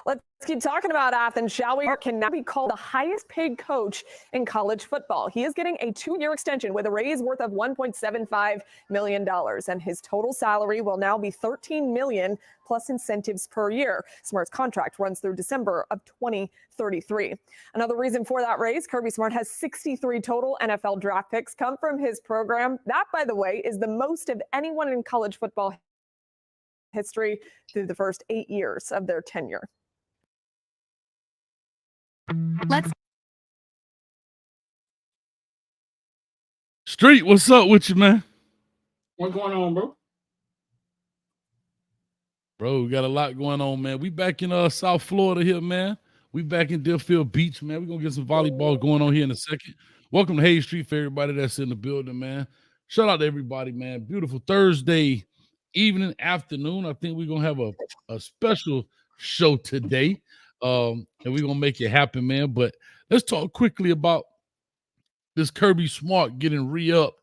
Let's keep talking about Athens, shall we? Can now be called the highest paid coach in college football. He is getting a 2-year extension with a raise worth of $1.75 million, and his total salary will now be $13 million plus incentives per year. Smart's contract runs through December of 2033. Another reason for that raise, Kirby Smart has 63 total NFL draft picks come from his program. That, by the way, is the most of anyone in college football history through the first 8 years of their tenure. Let's Street, what's up with you, man? What's going on, bro? Bro, we got a lot going on, man. We back in South Florida here, man. We back in Deerfield Beach, man. We're gonna get some volleyball going on here in a second. Welcome to Hayes Street for everybody that's in the building, man. Shout out to everybody, man. Beautiful Thursday evening, afternoon. I think we're gonna have a special show today. And we're gonna make it happen, man. But let's talk quickly about this Kirby Smart getting re-up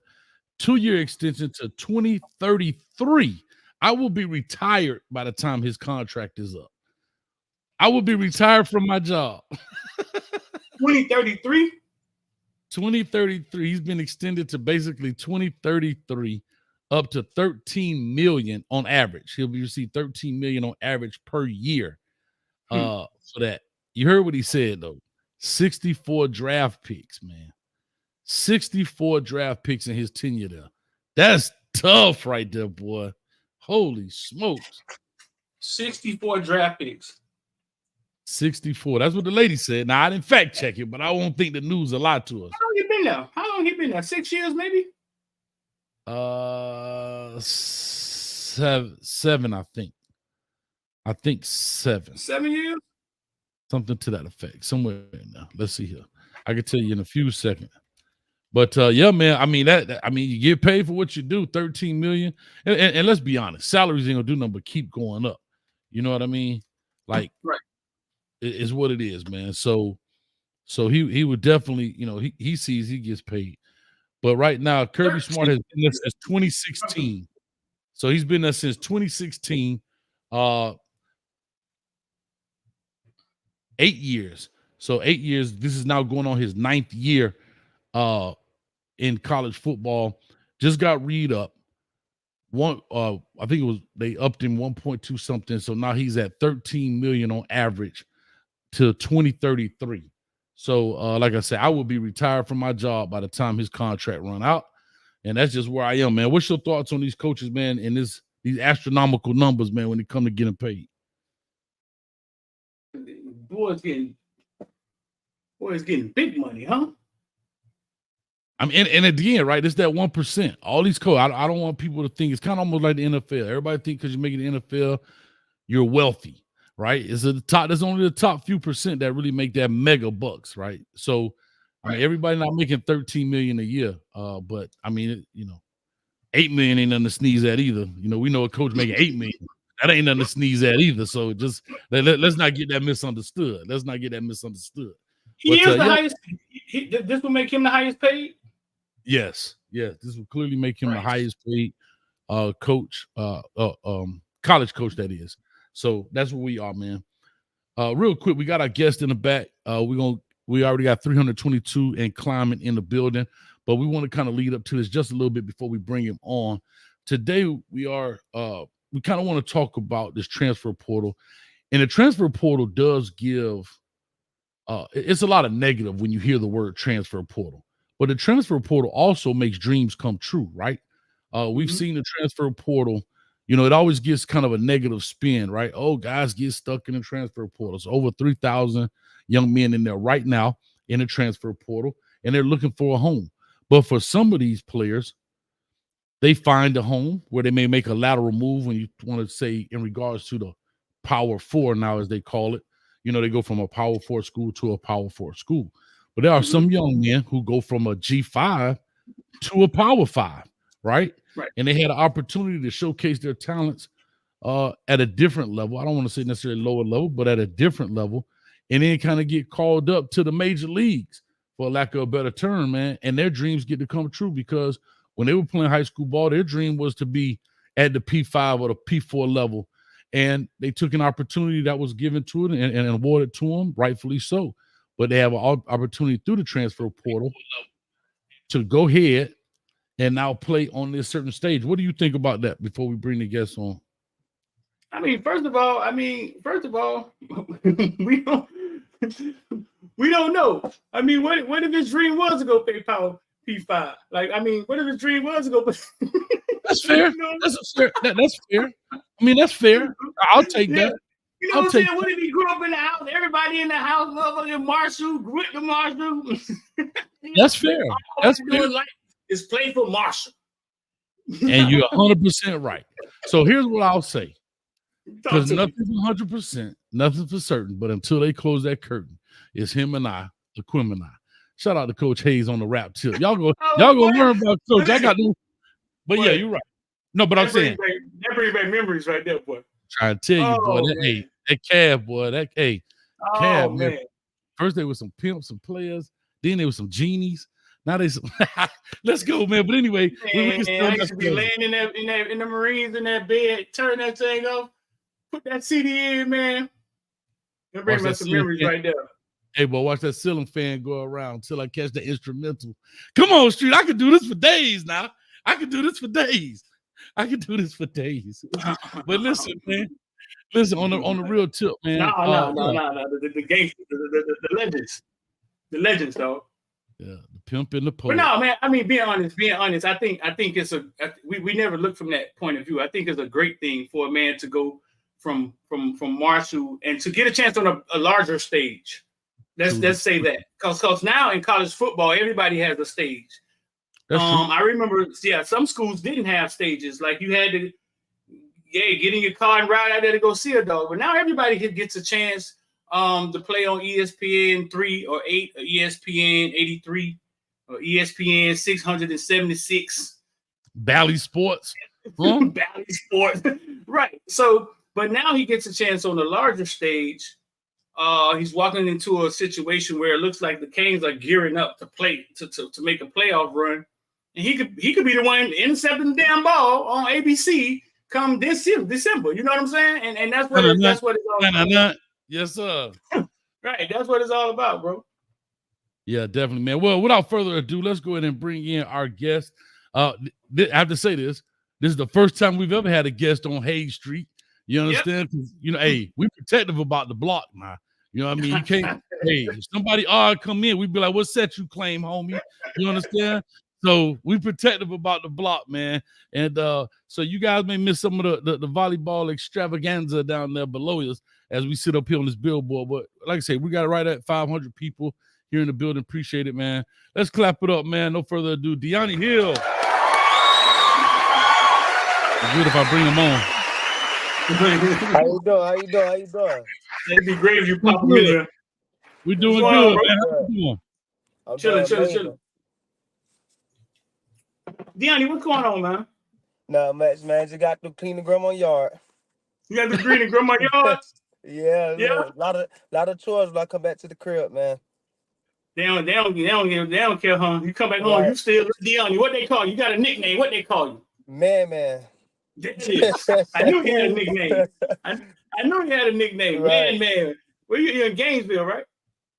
2-year extension to 2033. I will be retired by the time his contract is up. I will be retired from my job. 2033? 2033. He's been extended to basically 2033, up to $13 million on average. He'll be received $13 million on average per year. For that. You heard what he said, though. 64 draft picks, man. 64 draft picks in his tenure there. That's tough right there, boy. Holy smokes. 64 draft picks. 64. That's what the lady said. Now, I didn't fact check it, but I won't think the news a lot to us. How long you been there? How long he been there? 6 years, maybe? Seven, I think. I think 7. 7 years? Something to that effect. Somewhere in there. Let's see here. I can tell you in a few seconds. But yeah, man, I mean, you get paid for what you do, $13 million. And let's be honest, salaries ain't gonna do nothing but keep going up. You know what I mean? Like, right. It's what it is, man. So he would definitely, he sees he gets paid. But right now, Kirby Smart has been there since 2016. So he's been there since 2016. 8 years. So 8 years. This is now going on his 9th year in college football. Just got re-up. I think it was they upped him 1.2 something. So now he's at 13 million on average to 2033. So like I said, I will be retired from my job by the time his contract run out. And that's just where I am, man. What's your thoughts on these coaches, man, and these astronomical numbers, man, when it comes to getting paid? Boy's getting big money, huh? I mean, and at the end, right, it's that 1%. All these coaches, I don't want people to think it's kind of almost like the NFL. Everybody think because you're making the NFL, you're wealthy, right? There's only the top few percent that really make that mega bucks, right? So, I mean, everybody not making 13 million a year. But I mean, 8 million ain't nothing to sneeze at either. We know a coach making 8 million. That ain't nothing to sneeze at either. So just let's not get that misunderstood. Let's not get that misunderstood. He is the highest. This will make him the highest paid. Yes. This will clearly make him the highest paid coach, college coach, that is. So that's where we are, man. Real quick, we got our guest in the back. We already got 322 and climbing in the building, but we want to kind of lead up to this just a little bit before we bring him on. Today we kind of want to talk about this transfer portal, and the transfer portal does give. It's a lot of negative when you hear the word transfer portal. But the transfer portal also makes dreams come true, right? We've seen the transfer portal, it always gets kind of a negative spin, right? Oh, guys get stuck in the transfer portal. It's over 3,000 young men in there right now in the transfer portal, and they're looking for a home. But for some of these players, they find a home where they may make a lateral move, when you want to say in regards to the Power 4 now, as they call it. They go from a Power 4 school to a Power 4 school. But there are some young men who go from a G5 to a Power 5, right? And they had an opportunity to showcase their talents at a different level. I don't want to say necessarily lower level, but at a different level. And then kind of get called up to the major leagues, for lack of a better term, man. And their dreams get to come true, because when they were playing high school ball, their dream was to be at the P5 or the P4 level and they took an opportunity that was given to it and awarded to them, rightfully so. But they have an opportunity through the transfer portal to go ahead and now play on this certain stage. What do you think about that before we bring the guests on? I mean, first of all, we don't know. I mean, what if his dream was to go play Power P5? Like, I mean, what if his dream was to go play? That's fair. That's fair. That's fair. I mean, that's fair. I'll take that. You know what I'm saying? What if he grew up in the house? Everybody in the house, motherfucking Marshall, grew to Marshall. That's fair. That's fair. Is play for Marshall. And you're 100% right. So here's what I'll say. Because nothing's 100%, nothing's for certain, but until they close that curtain, it's him and I, the Quim and I. Shout out to Coach Hayes on the rap tip. Y'all go learn about Coach. I got them. But yeah, you're right. No, but I'm saying that brings back memories right there, boy. Trying to tell you, boy, that Cav, boy, Cav, man. First there was some pimps, some players, then there was some genies. Now they let's go, man. But anyway, I used to be laying in the Marines in that bed, turn that thing off, put that CD in, man. That brings back some memories right there. Hey, boy, watch that ceiling fan go around until I catch the instrumental. Come on, Street. I could do this for days now. I could do this for days. But listen, man. Listen, on the real tip, man. No. The gangsters, the legends. The legends, though. Yeah, the pimp and the poet. But no, man, I mean, being honest, I think it's we never look from that point of view. I think it's a great thing for a man to go from Marshall and to get a chance on a larger stage. Let's say that. Because now in college football, everybody has a stage. I remember, some schools didn't have stages. Like you had to, get in your car and ride out there to go see a dog. But now everybody gets a chance to play on ESPN 3 or 8 or ESPN 83 or ESPN 676. Bally Sports. Bally Sports. Right. So, but now he gets a chance on the larger stage. He's walking into a situation where it looks like the Canes are gearing up to play to make a playoff run. And he could be the one intercepting the damn ball on ABC come December. You know what I'm saying? And that's what it's all about. Yes, sir. Right. That's what it's all about, bro. Yeah, definitely, man. Well, without further ado, let's go ahead and bring in our guest. I have to say this. This is the first time we've ever had a guest on Hayes Street. You understand? Yep. Hey, we're protective about the block now. You know what I mean? You can't, if somebody come in, we'd be like, what set you claim, homie? You understand? So we protective about the block, man. And so you guys may miss some of the volleyball extravaganza down there below us as we sit up here on this billboard. But like I say, we got it right at 500 people here in the building. Appreciate it, man. Let's clap it up, man. No further ado, Dyoni Hill. It's good if I bring him on. How you doing? It'd be great if you pop in there. We're doing good, man. How you doing? Chilling. Dyoni, what's going on, man? Not much, man. Just got to clean the grandma's yard. You got to clean the grandma's yard? Yeah. A lot of chores when I come back to the crib, man. They don't care, huh? You come back home, you still Dyoni. What they call you? You got a nickname. What they call you? Man. That's it. I knew he had a nickname. I knew he had a nickname. Right. Man. Well, you're in Gainesville, right?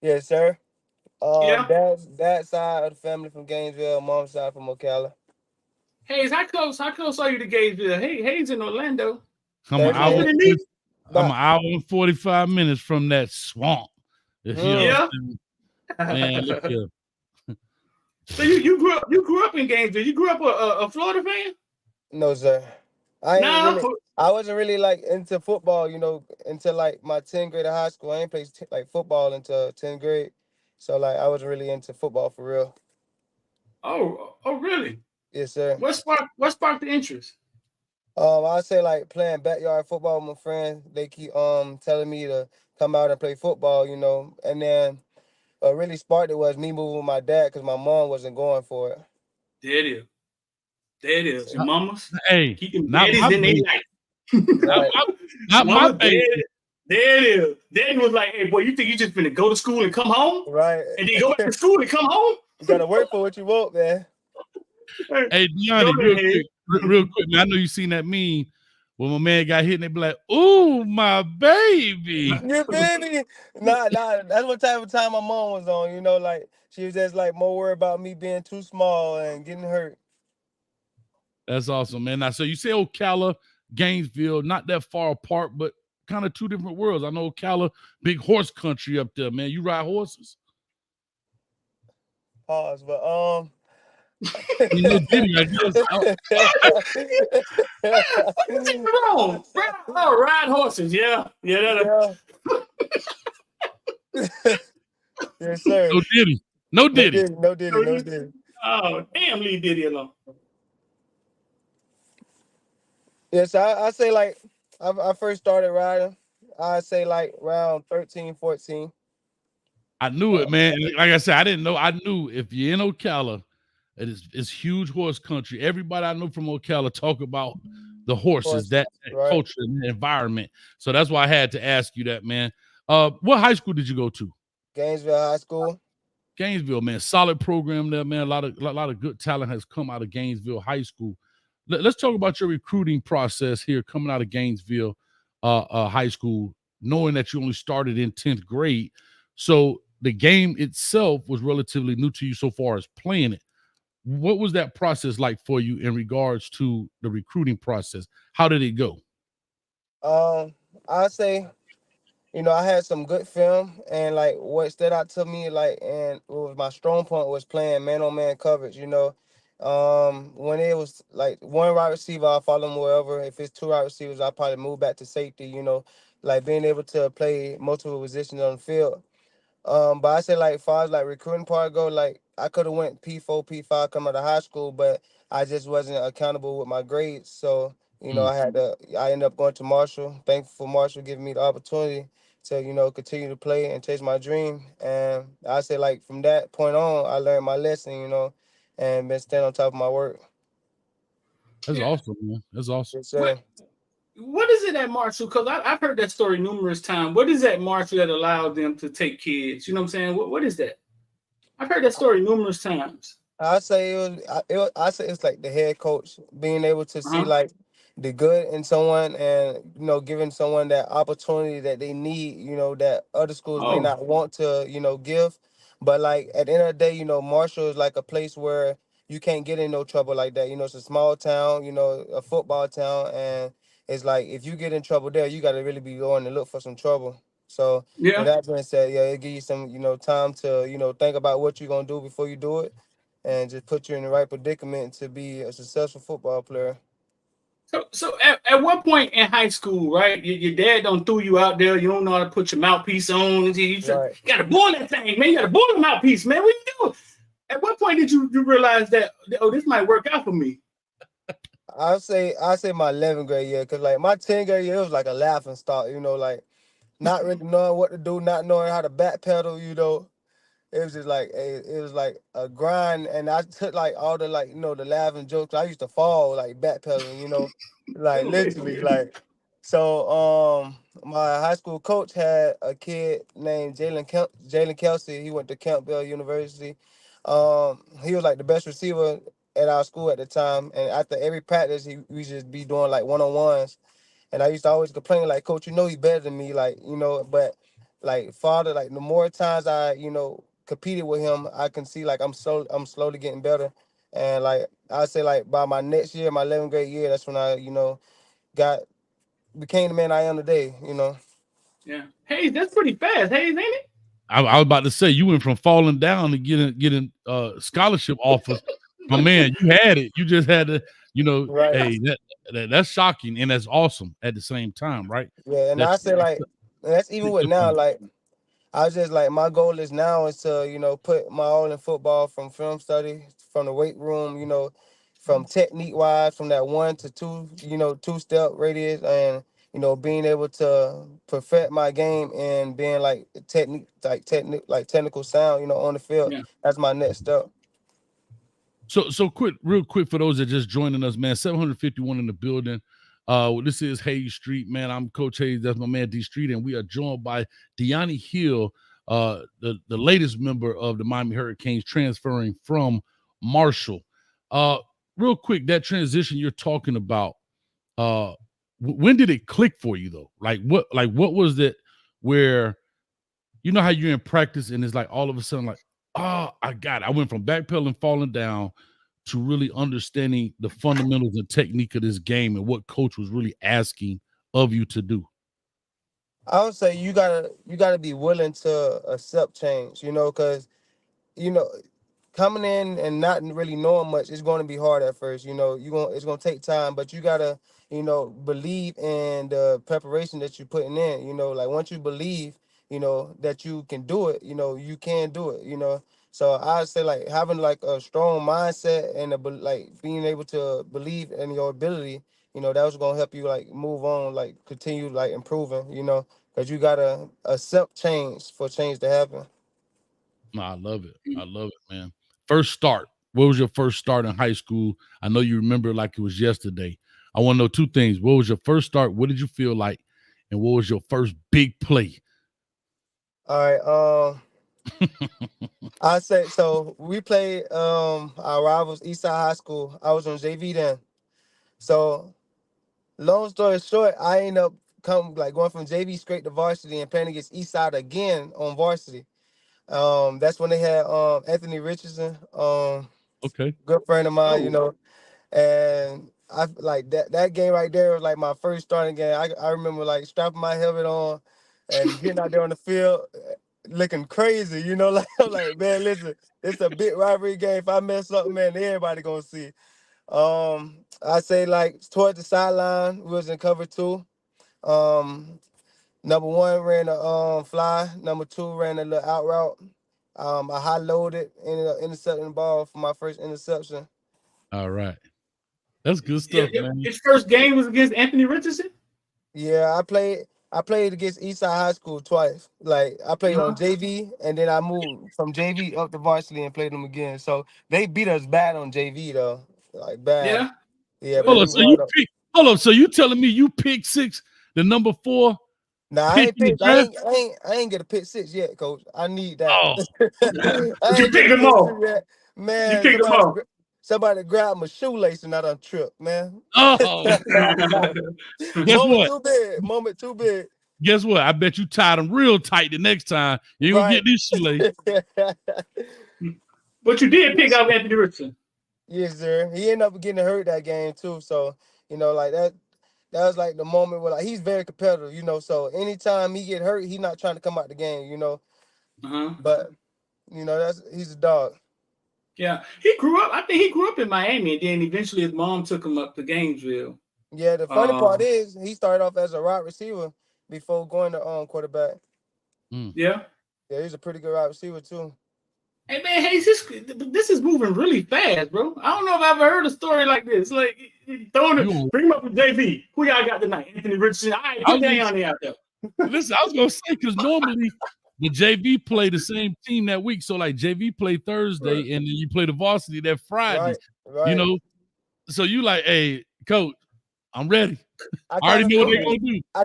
Yes, sir. Dad's side of the family from Gainesville, mom's side from Ocala. Hayes, how close are you to Gainesville? Hey, Hayes in Orlando. I'm an hour and 45 minutes from that swamp. Yeah. Man, look here. So you grew up in Gainesville. You grew up a Florida fan? No, sir. I wasn't really like into football, until like my 10th grade of high school. I ain't played like football until 10th grade. So like I wasn't really into football for real. Oh, really? Yes, sir. What sparked the interest? I say like playing backyard football with my friends. They keep telling me to come out and play football, and then really sparked it was me moving with my dad because my mom wasn't going for it. There it is. Your mamas. Hey, keeping daddies in their life. Not my baby. There it is. Daddy was like, hey, boy, you think you just finna go to school and come home? Right. And then go back to school and come home? You gotta work for what you want, man. Hey, Dyoni, real quick, man. I know you seen that meme when my man got hit, and they be like, "Ooh, my baby." You feel me? Nah, that's what type of time my mom was on. You know, like she was just like more worried about me being too small and getting hurt. That's awesome, man. Now, so you say Ocala, Gainesville, not that far apart, but kind of two different worlds. I know Ocala, big horse country up there, man. You ride horses? Pause, but You know, Diddy, I guess. What's wrong? Oh, ride horses. Yeah. Yeah. Yes, sir. No Diddy. No Diddy. No Diddy. Oh, damn, leave Diddy alone. Yes, I say like I first started riding. I say like around 13, 14. I knew it, man. Like I said, I didn't know. I knew if you're in Ocala, it's huge horse country. Everybody I know from Ocala talk about the horses, that right. culture and the environment. So that's why I had to ask you that, man. What high school did you go to? Gainesville High School. Gainesville, man. Solid program there, man. A lot of good talent has come out of Gainesville High School. Let's talk about your recruiting process here coming out of Gainesville High School, knowing that you only started in 10th grade. So the game itself was relatively new to you so far as playing it. What was that process like for you in regards to the recruiting process? How did it go? I say, you know, I had some good film, and like what stood out to me, like, and what was my strong point was playing man-on-man coverage. You know, when it was like one wide receiver, I'll follow him wherever. If it's two wide receivers, I'll probably move back to safety. You know, like being able to play multiple positions on the field. But I say like as far as like recruiting part go, like I could have went P4, P5 coming out of high school, but I just wasn't accountable with my grades. So, you know, I ended up going to Marshall. Thankful for Marshall giving me the opportunity to, you know, continue to play and chase my dream. And I say like from that point on, I learned my lesson, you know, and been staying on top of my work. That's awesome, man. That's awesome. Yes, sir. What is it at Marshall? Because I've heard that story numerous times. What is that Marshall that allowed them to take kids? You know what I'm saying? What is that? I've heard that story numerous times. I say I say it's like the head coach being able to see like the good in someone, and you know, giving someone that opportunity that they need, you know, that other schools may not want to, you know, give. But like at the end of the day, you know, Marshall is like a place where you can't get in no trouble like that. You know, it's a small town, you know, a football town, and it's like if you get in trouble there, you got to really be going to look for some trouble. So with that being said, yeah, it gives you some, you know, time to, you know, think about what you're gonna do before you do it, and just put you in the right predicament to be a successful football player. So at what point in high school, right? Your dad don't throw you out there. You don't know how to put your mouthpiece on. You got to boil that thing, man. You got to boil the mouthpiece, man. What you doing? At what point did you realize that, oh, this might work out for me? I say my 11th grade year, because like my 10th grade year, it was like a laughing stock, you know, like not really knowing what to do, not knowing how to backpedal, you know. It was just like it was like a grind, and I took like all the, like, you know, the laughing jokes. I used to fall like backpedaling, you know, like literally, like. So my high school coach had a kid named Jalen Kelsey. He went to Campbell University. He was like the best receiver at our school at the time, and after every practice, we just be doing like one-on-ones. And I used to always complain, like, coach, you know, he's better than me, like, you know, but like father, like the more times I, you know, competed with him, I can see like I'm slowly getting better. And like I say, like by my next year, my 11th grade year, that's when I, you know, became the man I am today, you know. Yeah. Hey, that's pretty fast. Hey, ain't it? I was about to say, you went from falling down to getting scholarship offers. But man, you had it. You just had to, you know, hey, that's shocking, and that's awesome at the same time, right? Yeah, and I say like that's even with now, like I was just like, my goal is now is to, you know, put my all in football, from film study, from the weight room, you know, from technique wise, from that 1 to 2, you know, 2-step radius, and you know, being able to perfect my game and being like technical sound, you know, on the field. Yeah. That's my next step. So real quick for those that just joining us, man. 751 in the building. This is Hayes Street, man. I'm Coach Hayes. That's my man D Street, and we are joined by Dyoni HIlll, the latest member of the Miami Hurricanes, transferring from Marshall. Real quick, that transition you're talking about, when did it click for you though? Like what was it where, you know how you're in practice and it's like all of a sudden like, oh, I got it. I went from backpedaling, falling down to really understanding the fundamentals and technique of this game and what coach was really asking of you to do. I would say you gotta be willing to accept change, because coming in and not really knowing much is going to be hard at first. It's going to take time, but you gotta believe in the preparation that you're putting in. Like once you believe that you can do it, you can do it. So I'd say like having like a strong mindset and like being able to believe in your ability, that was gonna help you like move on, like continue like improving, because you gotta accept change for change to happen. No, I love it. I love it, man. First start. What was your first start in high school? I know you remember like it was yesterday. I want to know two things. What was your first start? What did you feel like? And what was your first big play? All right. I say so. We played our rivals, Eastside High School. I was on JV then. So, long story short, I ended up going from JV straight to varsity and playing against Eastside again on varsity. That's when they had Anthony Richardson, Okay. good friend of mine, and I like that game right there was like my first starting game. I remember like strapping my helmet on and getting out there on the field looking crazy, like I'm like, man, listen, it's a big rivalry game. If I mess up, man, everybody gonna see. I say like towards the sideline, we was in cover 2. Number 1 ran a fly, number 2 ran a little out route. I high loaded, ended up intercepting the ball for my first interception. All right. That's good stuff, man. His first game was against Anthony Richardson? Yeah, I played against Eastside High School twice. Like I played on JV, and then I moved from JV up to varsity and played them again. So they beat us bad on JV though, like bad. Yeah. Hold on. So you telling me you picked 6, the number 4? Nah, I ain't get a pick 6 yet, coach. I need that. Oh. I ain't get a pick 6 yet. Man, you picked him up. Somebody grabbed my shoelace and I done tripped, man. Oh. Moment too big. Guess what? I bet you tied them real tight the next time. You ain't gonna get this shoelace. But you did pick up Anthony Richardson. Yes, sir. He ended up getting hurt that game too. So, like that was like the moment where like he's very competitive, so anytime he get hurt, he's not trying to come out the game, But he's a dog. Yeah, he grew up. I think he grew up in Miami, and then eventually his mom took him up to Gainesville. Yeah, the funny part is he started off as a wide receiver before going to quarterback. Yeah, he's a pretty good wide receiver too. Hey man, this is moving really fast, bro. I don't know if I've ever heard a story like this. Like bring him up with JV. Who y'all got tonight? Anthony Richardson. All right, put Dyoni out there. Listen, I was gonna say because normally the JV play the same team that week. So like JV play Thursday and then you play the varsity that Friday. Right. So you like, hey, coach, I'm ready. I already know what they're gonna do. I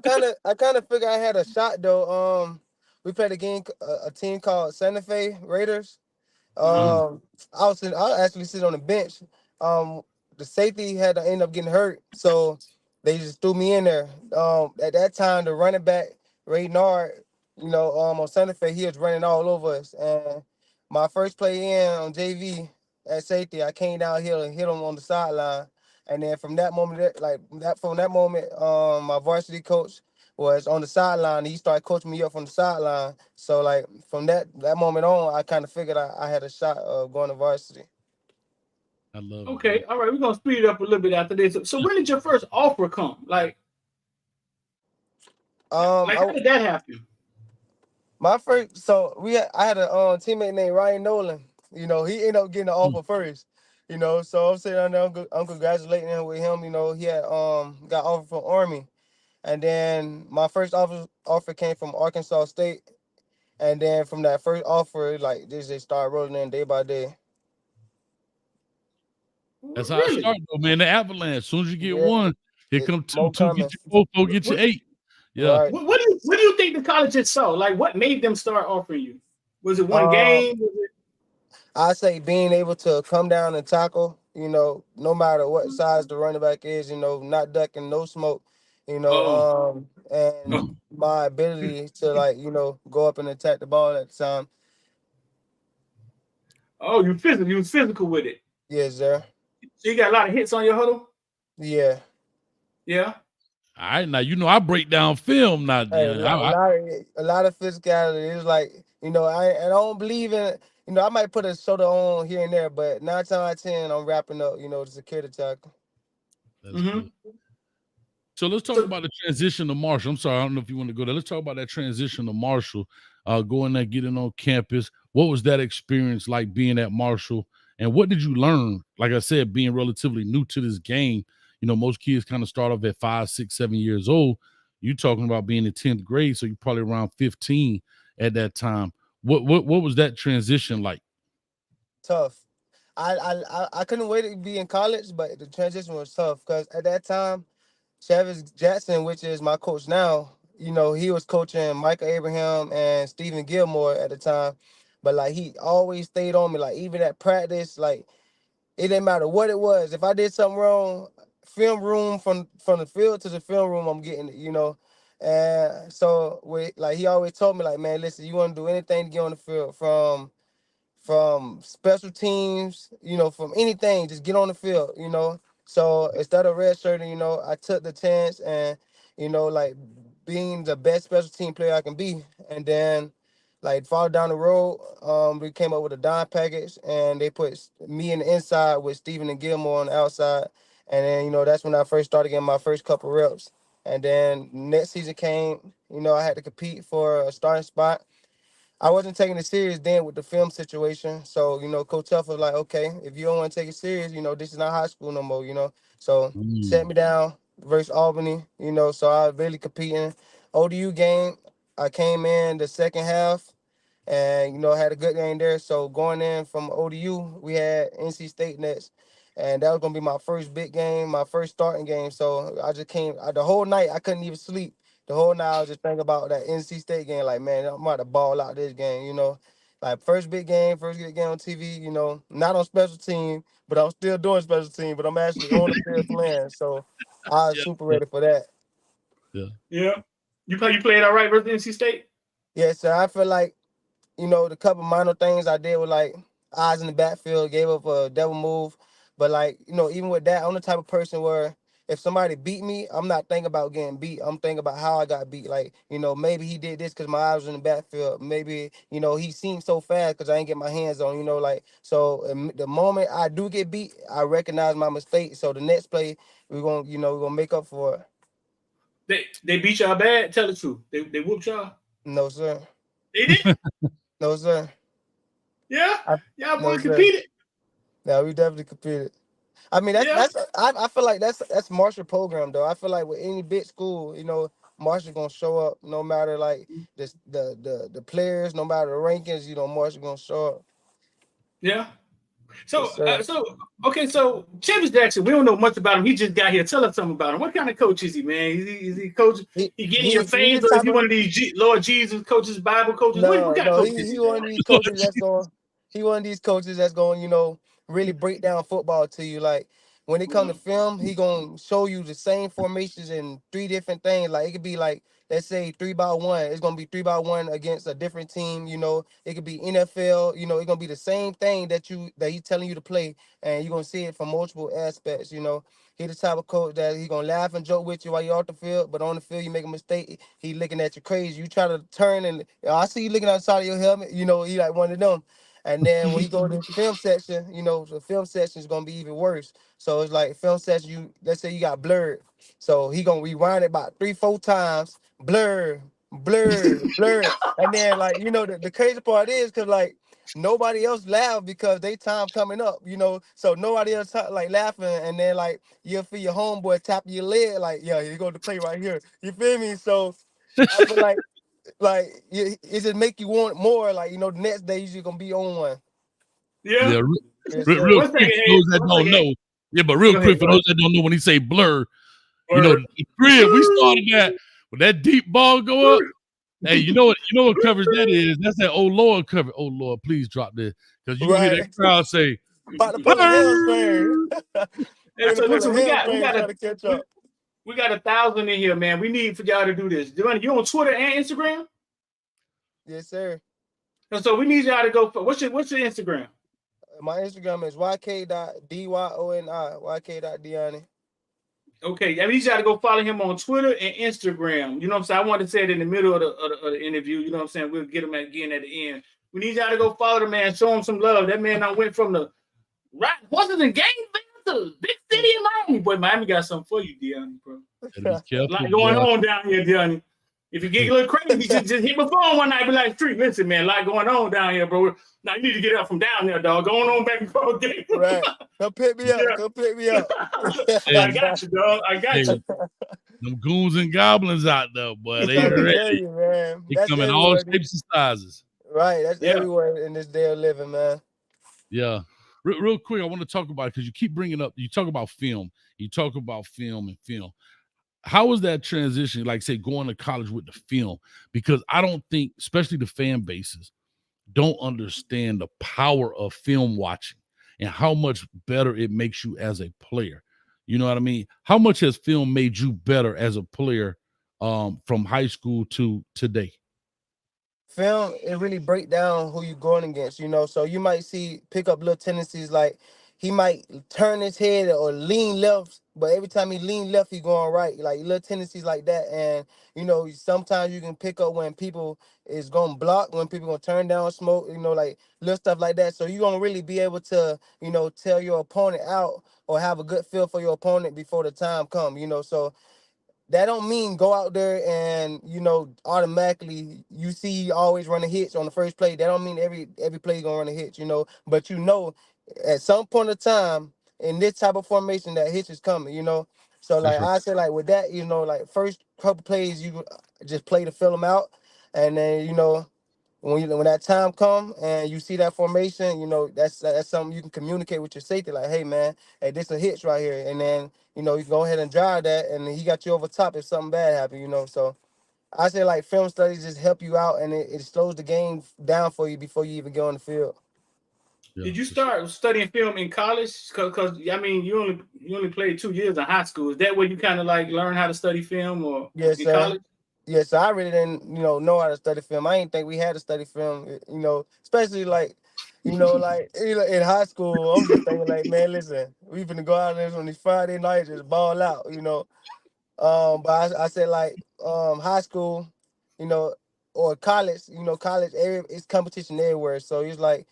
kind of figured I had a shot though. We played a team called Santa Fe Raiders. I actually sit on the bench. The safety had to end up getting hurt, so they just threw me in there. At that time, the running back Ray Nard, on Santa Fe, he was running all over us. And my first play in on JV at safety, I came downhill and hit him on the sideline. And then from that moment, my varsity coach was on the sideline. He started coaching me up from the sideline. So like from that moment on, I kind of figured I had a shot of going to varsity. I love it. Okay, all right, we're gonna speed it up a little bit after this. So when did your first offer come? Like how did that happen? My first, I had a teammate named Ryan Nolan. He ended up getting the offer first. So I'm sitting down there, I'm congratulating him with him. He had got offer from Army. And then my first offer came from Arkansas State. And then from that first offer, like this, they started rolling in day by day. That's how it started, though, man. The avalanche. As soon as you get one, here come two get you 4, 4 get you 8. Yeah. Right. What do you think the colleges saw? Like, what made them start offering you? Was it one game? I say being able to come down and tackle, no matter what size the running back is, not ducking, no smoke, you know, and my ability to like, you know, go up and attack the ball at the time. Oh, you physical. You was physical with it. Yes, sir. So you got a lot of hits on your huddle. Yeah. Yeah. All right, now you know I break down film now. Hey, Yeah, a lot of physicality. It's like, you know, I don't believe in, you know, I might put a soda on here and there, but 9 times out of 10, I'm wrapping up, you know, the security tackle. That's good. So let's talk about the transition to Marshall. I'm sorry, I don't know if you want to go there. Let's talk about that transition to Marshall, going there, getting on campus. What was that experience like being at Marshall? And what did you learn? Like I said, being relatively new to this game, you know, most kids kind of start off at 5, 6, 7 years old. You talking about being in 10th grade, so you're probably around 15 at that time. What was that transition like? Tough. I couldn't wait to be in college, but the transition was tough because at that time, Travis Jackson, which is my coach now, you know, he was coaching Michael Abraham and Stephen Gilmore at the time. But like he always stayed on me. Like even at practice, like it didn't matter what it was. If I did something wrong, film room from the field to the film room, I'm getting it, you know. And so like he always told me, like, man, listen, you want to do anything to get on the field from special teams, you know, from anything, just get on the field, you know. So instead of redshirting, you know, I took the chance and, you know, like being the best special team player I can be. And then like far down the road, we came up with a dime package and they put me in the inside with Stephen and Gilmore on the outside. And then, you know, that's when I first started getting my first couple reps. And then next season came, you know, I had to compete for a starting spot. I wasn't taking it serious then with the film situation. So, you know, Coach Huff was like, okay, if you don't want to take it serious, you know, this is not high school no more, you know. So set me down versus Albany, you know, so I was really competing. ODU game, I came in the second half and, you know, had a good game there. So going in from ODU, we had NC State next. And that was going to be my first big game, my first starting game. So I just came, the whole night, I couldn't even sleep. The whole night I was just thinking about that NC State game. Like, man, I'm about to ball out this game, you know. Like, first big game on TV, you know, not on special team, but I'm still doing special team, but I'm actually on the field playing. So I was super ready for that. Yeah. You played all right versus NC State? Yeah, so I feel like, you know, the couple minor things I did were like eyes in the backfield, gave up a double move. But like, you know, even with that, I'm the type of person where if somebody beat me, I'm not thinking about getting beat. I'm thinking about how I got beat. Like, you know, maybe he did this because my eyes was in the backfield. Maybe, you know, he seemed so fast because I ain't get my hands on, you know, like, so the moment I do get beat, I recognize my mistake. So the next play, we're going to make up for it. They beat y'all bad? Tell the truth. They whooped y'all? No, sir. They did? No, sir. Yeah? Y'all No, boys sir. competed? Yeah, we definitely competed. I mean, I feel like that's Marshall program though. I feel like with any big school, you know, Marshall gonna show up no matter like the players, no matter the rankings, you know, Marshall gonna show up. Yeah. So Yes, so Travis Jackson, we don't know much about him. He just got here. Tell us something about him. What kind of coach is he, man? Is he coach? He getting your fans, or is he one of these Lord Jesus coaches, Bible coaches? What kind of coach is he? He one of these coaches that's going, you know, really break down football to you. Like when it comes to film, he gonna show you the same formations in 3 different things. Like it could be like, let's say 3-by-1. It's gonna be 3-by-1 against a different team. You know, it could be NFL. You know, it's gonna be the same thing that he's telling you to play, and you're gonna see it from multiple aspects. You know, he the type of coach that he gonna laugh and joke with you while you're off the field, but on the field you make a mistake, he looking at you crazy. You try to turn and I see you looking outside of your helmet. You know, he like one of them. And then when you go to the film section, you know, the film section is gonna be even worse. So it's like film section, let's say you got blurred. So he gonna rewind it about 3-4 times, blur. And then like, you know, the crazy part is because like nobody else laugh because they time coming up, you know. So nobody else like laughing, and then like you'll feel your homeboy tapping your leg, like, yeah, you're going to play right here. You feel me? So I feel like it just make you want more, like, you know, the next day you're gonna be on one. Yeah, real quick for those that don't know. Yeah, but real quick for those that don't know, when he say blur, you know, the crib, we started that when that deep ball go up. Hey, you know what coverage that is? That's that old Lord cover. Oh Lord, please drop this, because you hear that crowd say, about to pull a hamstring. So listen, we got trying to catch up. We got 1,000 in here, man. We need for y'all to do this. Dyoni, you on Twitter and Instagram? Yes, sir. And so we need y'all to go. What's your Instagram? My Instagram is yk.dyoni, yk.dyoni. Okay, I need y'all to go follow him on Twitter and Instagram. You know what I'm saying? I wanted to say it in the middle of the interview. You know what I'm saying? We'll get him again at the end. We need y'all to go follow the man, show him some love. That man I went from the horses and Gainesville to big city in Miami. Boy, Miami got something for you, Dyoni, bro. Be careful, A lot going on down here, Dyoni. If you get a little crazy, just hit my phone one night. Be like, "Street, listen, man, a lot going on down here, bro. Now you need to get up from down there, dog. Going on back and forth." Right. Come pick me up. Yeah. Come pick me up. I got you, dog. I got you. Them goons and goblins out there, boy. They ready. Man. They come in all shapes and sizes. Right. That's everywhere in this day of living, man. Yeah. Real quick, I want to talk about it because you keep bringing up, you talk about film. You talk about film and film. How was that transition, like, say, going to college with the film? Because I don't think, especially the fan bases, don't understand the power of film watching and how much better it makes you as a player. You know what I mean? How much has film made you better as a player from high school to today? Film, it really break down who you're going against, you know. So you might pick up little tendencies like he might turn his head or lean left, but every time he lean left, he going right. Like little tendencies like that. And, you know, sometimes you can pick up when people is going to block, when people going to turn down smoke, you know, like little stuff like that. So you're going to really be able to, you know, tell your opponent out or have a good feel for your opponent before the time come, you know. So that don't mean go out there and, you know, automatically you see always running hits on the first play. That don't mean every play you're going to run a hit, you know. But, you know, at some point of time in this type of formation that hits is coming, you know. So, like, I say, like, with that, you know, like, first couple plays, you just play to fill them out. And then, you know, when that time come and you see that formation, you know, that's something you can communicate with your safety. Like, hey, man, hey, this a hitch right here. And then, you know, you go ahead and drive that, and he got you over top if something bad happened, you know. So I say, like, film studies just help you out, and it slows the game down for you before you even get on the field. Yeah, did you start studying film in college? Because I mean, you only played 2 years in high school. Is that where you kind of like learn how to study film, or Yes, in sir. college? Yeah, so I really didn't, you know how to study film. I didn't think we had to study film, you know, especially like, you know, like in high school. I'm just thinking like, man, listen, we finna go out there on these Friday nights, just ball out, you know. But I said like, high school, you know, or college, you know, college area, it's competition everywhere. So it's like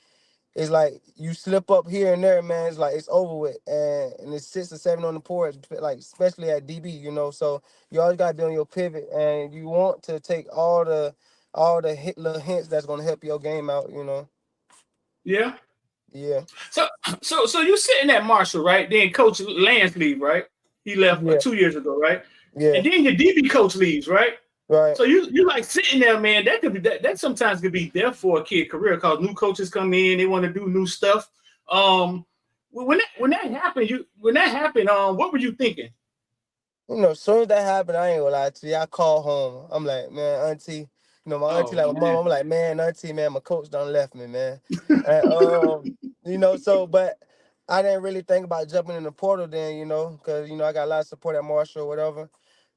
you slip up here and there, man. It's like it's over with, and it's 6 or 7 on the porch, like especially at DB, you know. So you always gotta be on your pivot, and you want to take all the little hints that's gonna help your game out, you know. Yeah. Yeah. So you sitting at Marshall, right? Then Coach Lance leave, right? He left 2 years ago, right? Yeah. And then your DB coach leaves, right? Right. So you like sitting there, man. That could be that sometimes could be death for a kid career because new coaches come in, they want to do new stuff. When that happened, what were you thinking? You know, as soon as that happened, I ain't gonna lie to you. I called home. I'm like, man, auntie, you know, my auntie, like my mom. I'm like, man, auntie, man, my coach done left me, man. And, you know, so, but I didn't really think about jumping in the portal then, you know, because, you know, I got a lot of support at Marshall or whatever.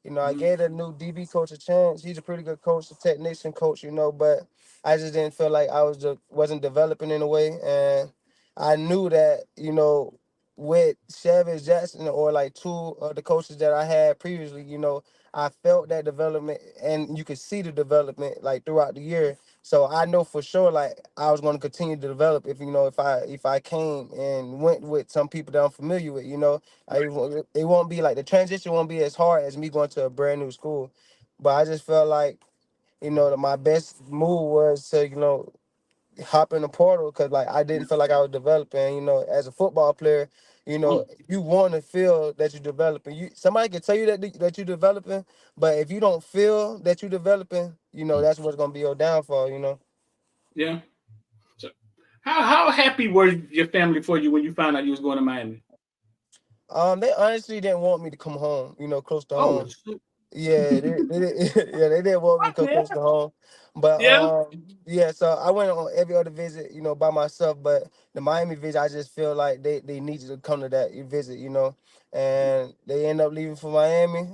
You know, I gave the new DB coach a chance. He's a pretty good coach, a technician coach, you know, but I just didn't feel like I wasn't developing in a way. And I knew that, you know, with Chevy Jackson or like 2 of the coaches that I had previously, you know, I felt that development, and you could see the development like throughout the year. So I know for sure, like I was going to continue to develop if, you know, if I came and went with some people that I'm familiar with, you know, it won't be like the transition won't be as hard as me going to a brand new school. But I just felt like, you know, that my best move was to, you know, hop in the portal because like I didn't feel like I was developing. You know, as a football player, you know, you want to feel that you're developing. Somebody can tell you that you're developing, but if you don't feel that you're developing, you know, that's what's gonna be your downfall. You know. Yeah. So how happy were your family for you when you found out you was going to Miami? They honestly didn't want me to come home. You know, close to home. Yeah, yeah, they did want me to come Yeah. close to home. But Yeah. yeah, so I went on every other visit, by myself. But the Miami visit, I just feel like they need you to come to that visit, and they end up leaving for Miami.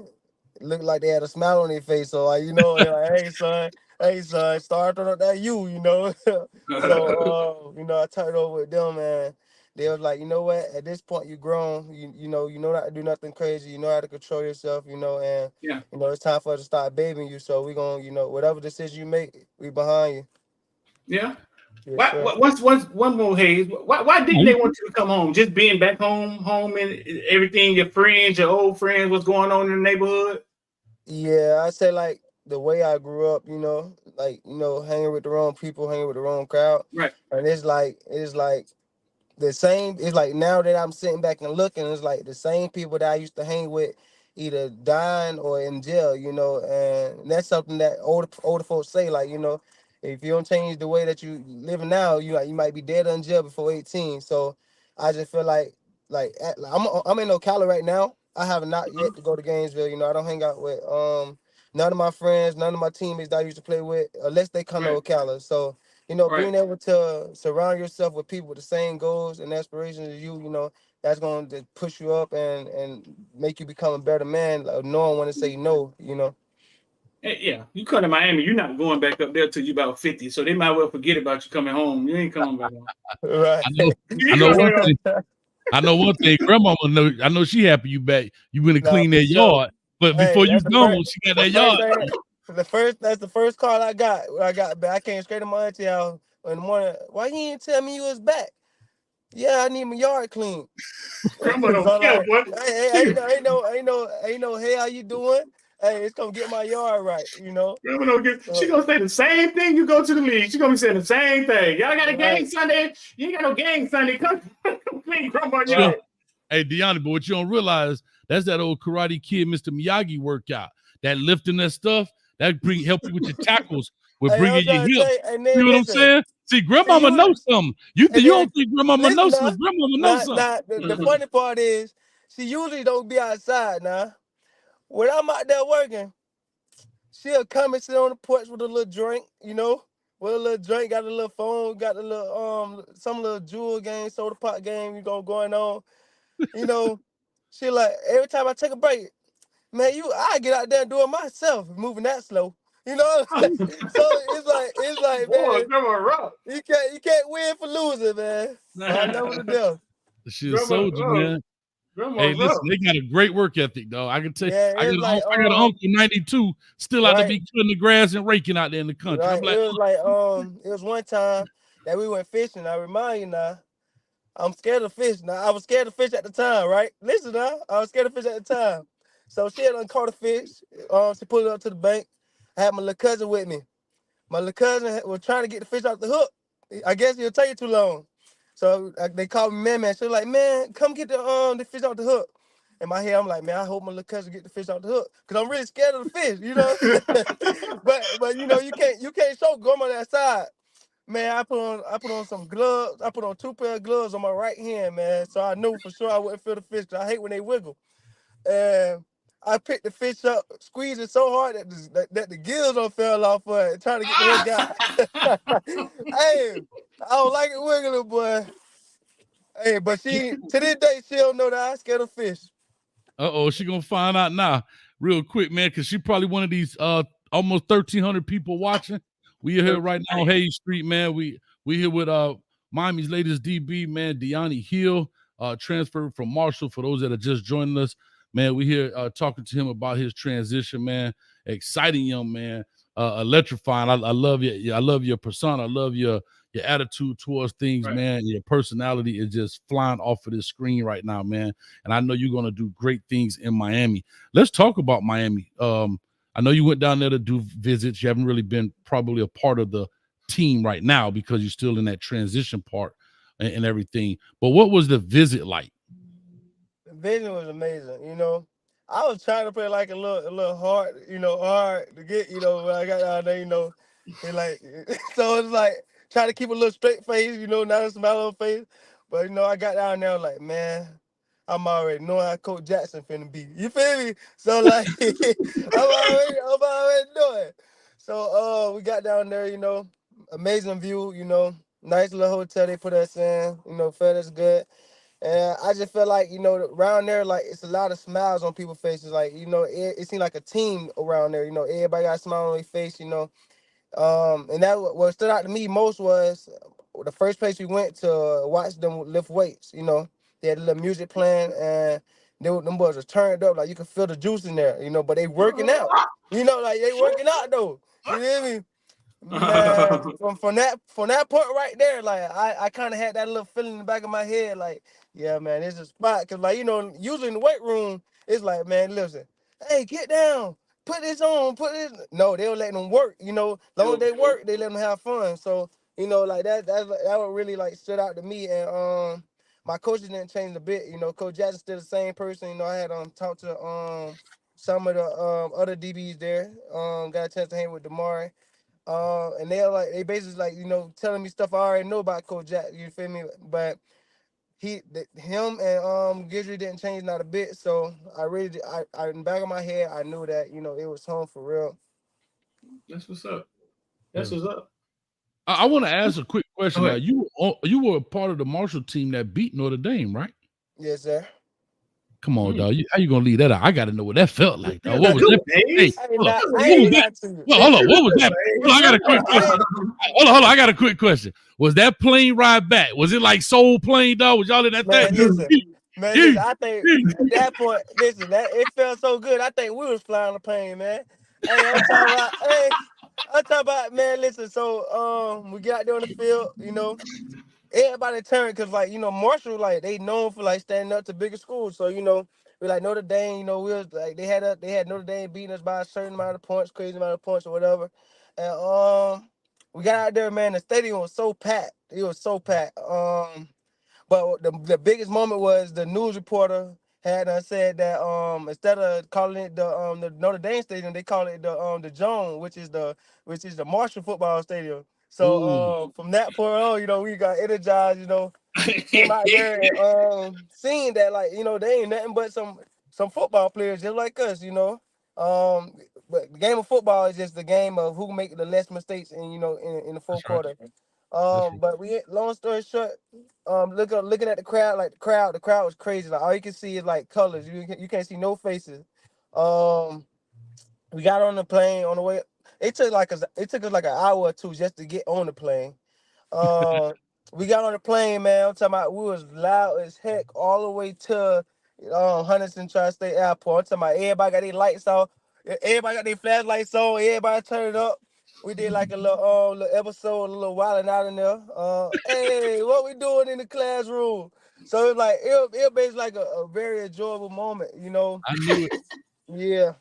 It looked like they had a smile on their face. So they're like, hey son, start throwing up that So I turned it over with them, and they was like, you know what? At this point, you grown. You know not to do nothing crazy. You know how to control yourself. And Yeah. it's time for us to start babying you. So we gonna, whatever decision you make, we behind you. Yeah. Yes, sir. One more, Hayes. Why didn't they want you to come home? Just being back home and everything, your friends, your old friends, what's going on in the neighborhood? Yeah, I say like the way I grew up, hanging with the wrong people, hanging with the wrong crowd, Right. and it's like the same. It's like now that I'm sitting back and looking, it's like the same people that I used to hang with, either dying or in jail. And that's something that older folks say. Like, if you don't change the way that you living now, you might be dead or in jail before 18. So I just feel like I'm in Ocala right now. I have not yet to go to Gainesville. I don't hang out with none of my friends, none of my teammates that I used to play with, unless they come to Right. Ocala. So being able to surround yourself with people with the same goals and aspirations as you, that's going to push you up and make you become a better man, like, knowing when to say no. Yeah, you come to Miami, you're not going back up there till you about 50. So they might well forget about you coming home. You ain't coming back home. Right. I know one thing. I know one thing. Grandmama know. I know she happy you back. You went to Nah, clean for that sure. yard, but Hey, before you that's the gone, first, she got the that first yard. thing, that's the first call I got. When I got back, I came straight to my auntie house in the morning. Why you didn't tell me you was back? Yeah, I need my yard clean. Grandma So don't I'm care, like, boy. hey, how you doing? Hey, it's gonna get my yard right, Grandma don't get. She So, gonna say the same thing. You go to the league. She gonna be saying the same thing. Y'all got a game right, Sunday. You ain't got no game Sunday. Come clean grandma Sure. yard. right. Hey, Dyoni, but what you don't realize, that's that old Karate Kid, Mr. Miyagi workout. That lifting that stuff, that help you with your tackles, with Hey, I'm bringing trying to your tell hips. you, and See then what I'm listen, saying? See, see grandmama you, knows something. You and don't then think grandmama listen knows now, something. Grandmama knows something. the funny part is, she usually don't be outside now. When I'm out there working, she'll come and sit on the porch with a little drink, with a little drink, got a little phone, got a little some little jewel game, soda pop game, going on, you know. She like every time I take a break, man, I get out there and do it myself, moving that slow. So it's like, Boy, man, grandma rough. you can't win for losing, man. So I never to death. She a grandma, soldier, man. grandma Hey, listen, rough. they got a great work ethic, though. I can tell you, Yeah, I it was like got an uncle 92, still out to right, be cutting the grass and raking out there in the country. I'm right. like, It was one time that we went fishing. I remind you now. I'm scared of fish. Now I was scared of fish at the time, right? Listen now, I was scared of fish at the time. So she had caught a fish. She pulled it up to the bank. I had my little cousin with me. My little cousin was trying to get the fish off the hook. I guess it'll take too long. So they called me man. She was like, man, come get the fish off the hook. In my head, I'm like, man, I hope my little cousin get the fish off the hook, cause I'm really scared of the fish, but you can't show grandma that side. Man, I put on some gloves. I put on 2 pair of gloves on my right hand, man. So I knew for sure I wouldn't feel the fish. 'Cause I hate when they wiggle. And I picked the fish up, squeezed it so hard that the gills don't fell off of it, trying to get the hook out. Hey, I don't like it wiggling, boy. Hey, but to this day, she don't know that I scared of fish. she gonna find out now, real quick, man, because she probably one of these almost 1,300 people watching. We are here right now on Hayes Street, man. We here with Miami's latest DB, man, Dyoni Hill, transferred from Marshall. For those that are just joining us, man, we here talking to him about his transition, man. Exciting young man, electrifying. I love you. I love your persona. I love your attitude towards things, Right. man. Your personality is just flying off of this screen right now, man. And I know you're going to do great things in Miami. Let's talk about Miami. I know you went down there to do visits. You haven't really been probably a part of the team right now because you're still in that transition part and everything. But what was the visit like? The vision was amazing. I was trying to play like a little hard, hard to get, when I got down there, and like, so it's like trying to keep a little straight face, not a smile on face. But I got down there like, man, I'm already knowing how Coach Jackson finna be. You feel me? So like I'm already knowing. So we got down there, amazing view, nice little hotel they put us in, fed us good. And I just felt like, around there, like it's a lot of smiles on people's faces. Like, it seemed like a team around there, everybody got a smile on their face, and that what stood out to me most was the first place we went to watch them lift weights. They had a little music playing, and them boys was turned up, like you could feel the juice in there. But they working out. Like they working out though. You hear me? Man, from that point right there, like I kind of had that little feeling in the back of my head, like, yeah, man, it's a spot. Cause like, usually in the weight room, it's like, man, listen, hey, get down. Put this on, put this. No, they don't let them work. Long as they work, they let them have fun. So, like that what really like stood out to me. And my coaches didn't change a bit. Coach Jackson still the same person. I had talked to some of the other DBs there. Got a chance to hang with Damari. And they basically like, telling me stuff I already know about Coach Jack. You feel me? But him and Gidry didn't change not a bit. So I really, I in the back of my head, I knew that it was home for real. That's what's up. That's what's up. I want to ask a quick question. Now, you were a part of the Marshall team that beat Notre Dame, right? Yes, sir. Come on, dog. How you gonna leave that out? I got to know what that felt like, dog. What was that? Hey, hold on. What was that? Hold on, I got a quick question. Hold on. I got a quick question. Was that plane ride back? Was it like Soul Plane, dog? Was y'all in that thing? Listen, I think at that point, it felt so good. I think we was flying the plane, man. Hey, I'm talking about, man, listen, so we got out there on the field, everybody turned because, like, Marshall, like, they known for, like, standing up to bigger schools. So, we like Notre Dame, we was like, they had Notre Dame beating us by a certain amount of points, crazy amount of points or whatever. And we got out there, man, the stadium was so packed. It was so packed. But the biggest moment was the news reporter had said that instead of calling it the Notre Dame Stadium, they call it the Jones, which is the Marshall football stadium. So from that point on, we got energized, came out there and seeing that, like, they ain't nothing but some football players just like us, but the game of football is just the game of who make the less mistakes in the fourth quarter. But long story short, looking at the crowd, like the crowd was crazy. Like all you can see is like colors. You can't see no faces. We got on the plane on the way. It took us like an hour or two just to get on the plane. We got on the plane, man. I'm talking about we was loud as heck all the way to Huntington Tri-State Airport. I'm talking about everybody got their lights off. Everybody got their flashlights on. Everybody turned it up. We did like a little episode, a little wilding out in there. Hey, what we doing in the classroom? So it's like it basically like a very enjoyable moment, I knew it. Yeah.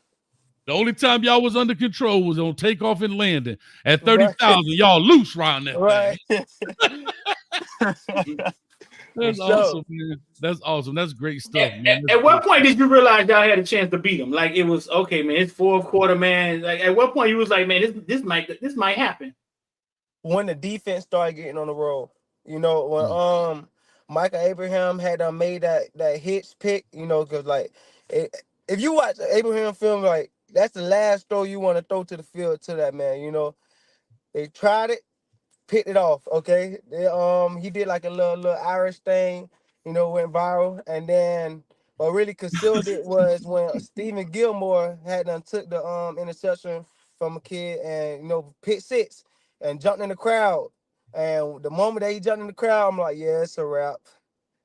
The only time y'all was under control was on takeoff and landing. At 30,000, y'all loose around that thing. That's awesome, man. That's awesome. That's great stuff, man. At what point did you realize y'all had a chance to beat them? Like it was okay, man. It's fourth quarter, man. Like at what point you was like, man, this might happen? When the defense started getting on the roll, when Michael Abraham had made that hitch pick, because like if you watch Abraham film, like that's the last throw you want to throw to the field to that man. They tried it, picked it off. Okay, he did like a little Irish thing, went viral, and then what really concealed it was when Stephen Gilmore had took the interception from a kid and pick six and jumped in the crowd. And the moment that he jumped in the crowd, I'm like, yeah, it's a wrap.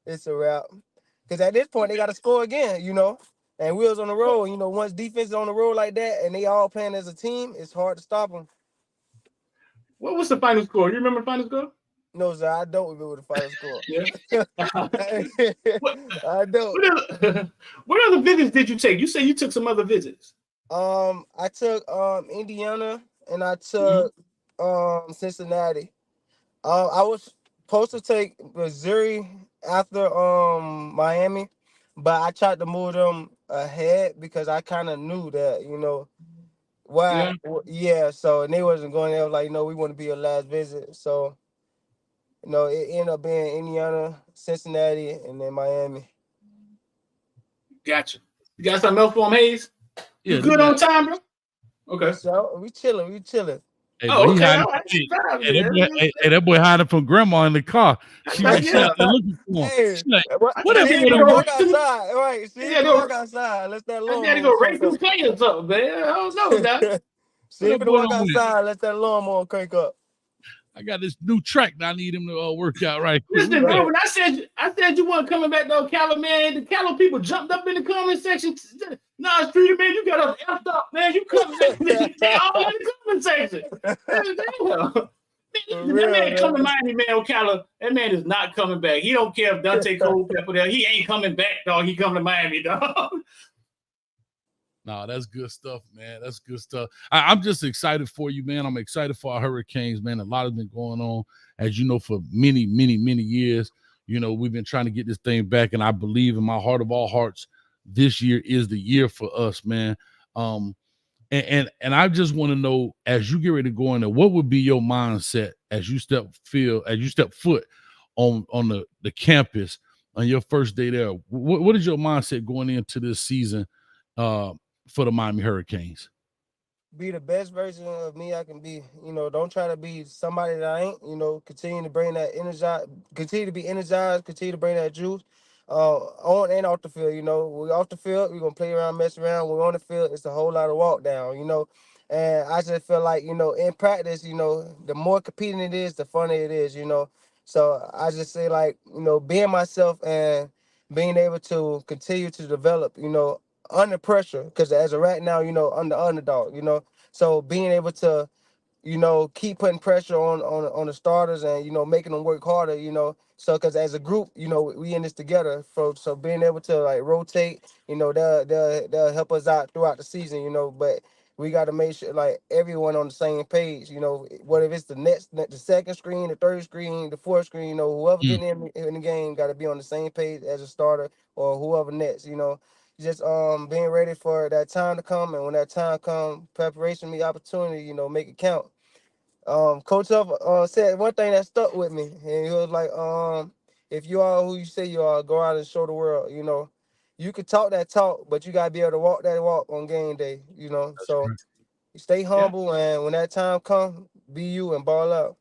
It's a wrap. Because at this point they got to score again, and we was on the road. Once defense is on the road like that and they all playing as a team, it's hard to stop them. What was the final score? You remember the final score? No, sir, I don't remember the final score. Yeah. I don't. What other visits did you take? You said you took some other visits. I took Indiana and I took Cincinnati. I was supposed to take Missouri after Miami, but I tried to move them ahead because I kind of knew that, why. Yeah. So and they wasn't going there like, we want to be your last visit. So, it ended up being Indiana, Cincinnati, and then Miami. Gotcha. You got something else for him, Hayes? You good on time, bro? Okay. So we chilling. Hey, Oh, boy, okay. that boy hiding from grandma in the car. She was out there looking for him. Hey, She like, what that see boy if he done walk went- outside, right? See if he walk outside. Let that I gotta lawnmower go race crank some up. players up, man. I don't know, that. See if that he boy walk done went? outside. Let that lawnmower crank up. I got this new track that I need him to work out right quick. Listen, bro, when I said you weren't coming back to Ocala, man, the Ocala people jumped up in the comment section. Nah, Streeter, man, you got us effed up, man. You coming back. They all in the comment section. That man come to Miami, man, Ocala. That man is not coming back. He don't care if Dante Culpepper there. He ain't coming back, dog. He come to Miami, dog. No, that's good stuff, man. That's good stuff. I'm just excited for you, man. I'm excited for our Hurricanes, man. A lot has been going on, as you know, for many, many, many years. You know, we've been trying to get this thing back, and I believe in my heart of all hearts, this year is the year for us, man. And I just want to know, as you get ready to go in there, what would be your mindset as you step foot on the campus on your first day there? What is your mindset going into this season for the Miami Hurricanes? Be the best version of me I can be. You know, don't try to be somebody that I ain't. You know, continue to bring that continue to be energized, continue to bring that juice on and off the field. You know, we're off the field, we're gonna play around, mess around. We're on the field, it's a whole lot of walk down, you know. And I just feel like, you know, in practice, you know, the more competing it is, the funnier it is, you know. So I just say, like, you know, being myself and being able to continue to develop, you know, under pressure, because as of right now, you know, I'm the underdog, you know. So being able to, you know, keep putting pressure on the starters and, you know, making them work harder, you know. So because as a group, you know, we in this together. So being able to like rotate, you know, they'll help us out throughout the season, you know. But we got to make sure like everyone on the same page, you know. What if it's the second screen, the third screen, the fourth screen, you know, whoever getting in the game got to be on the same page as a starter or whoever next, you know. Just being ready for that time to come, and when that time comes, preparation meet opportunity, you know, make it count. Coach said one thing that stuck with me, and he was like, if you are who you say you are, go out and show the world. You know, you can talk that talk, but you gotta be able to walk that walk on game day. You know, so stay humble, and when that time comes, be you and ball out.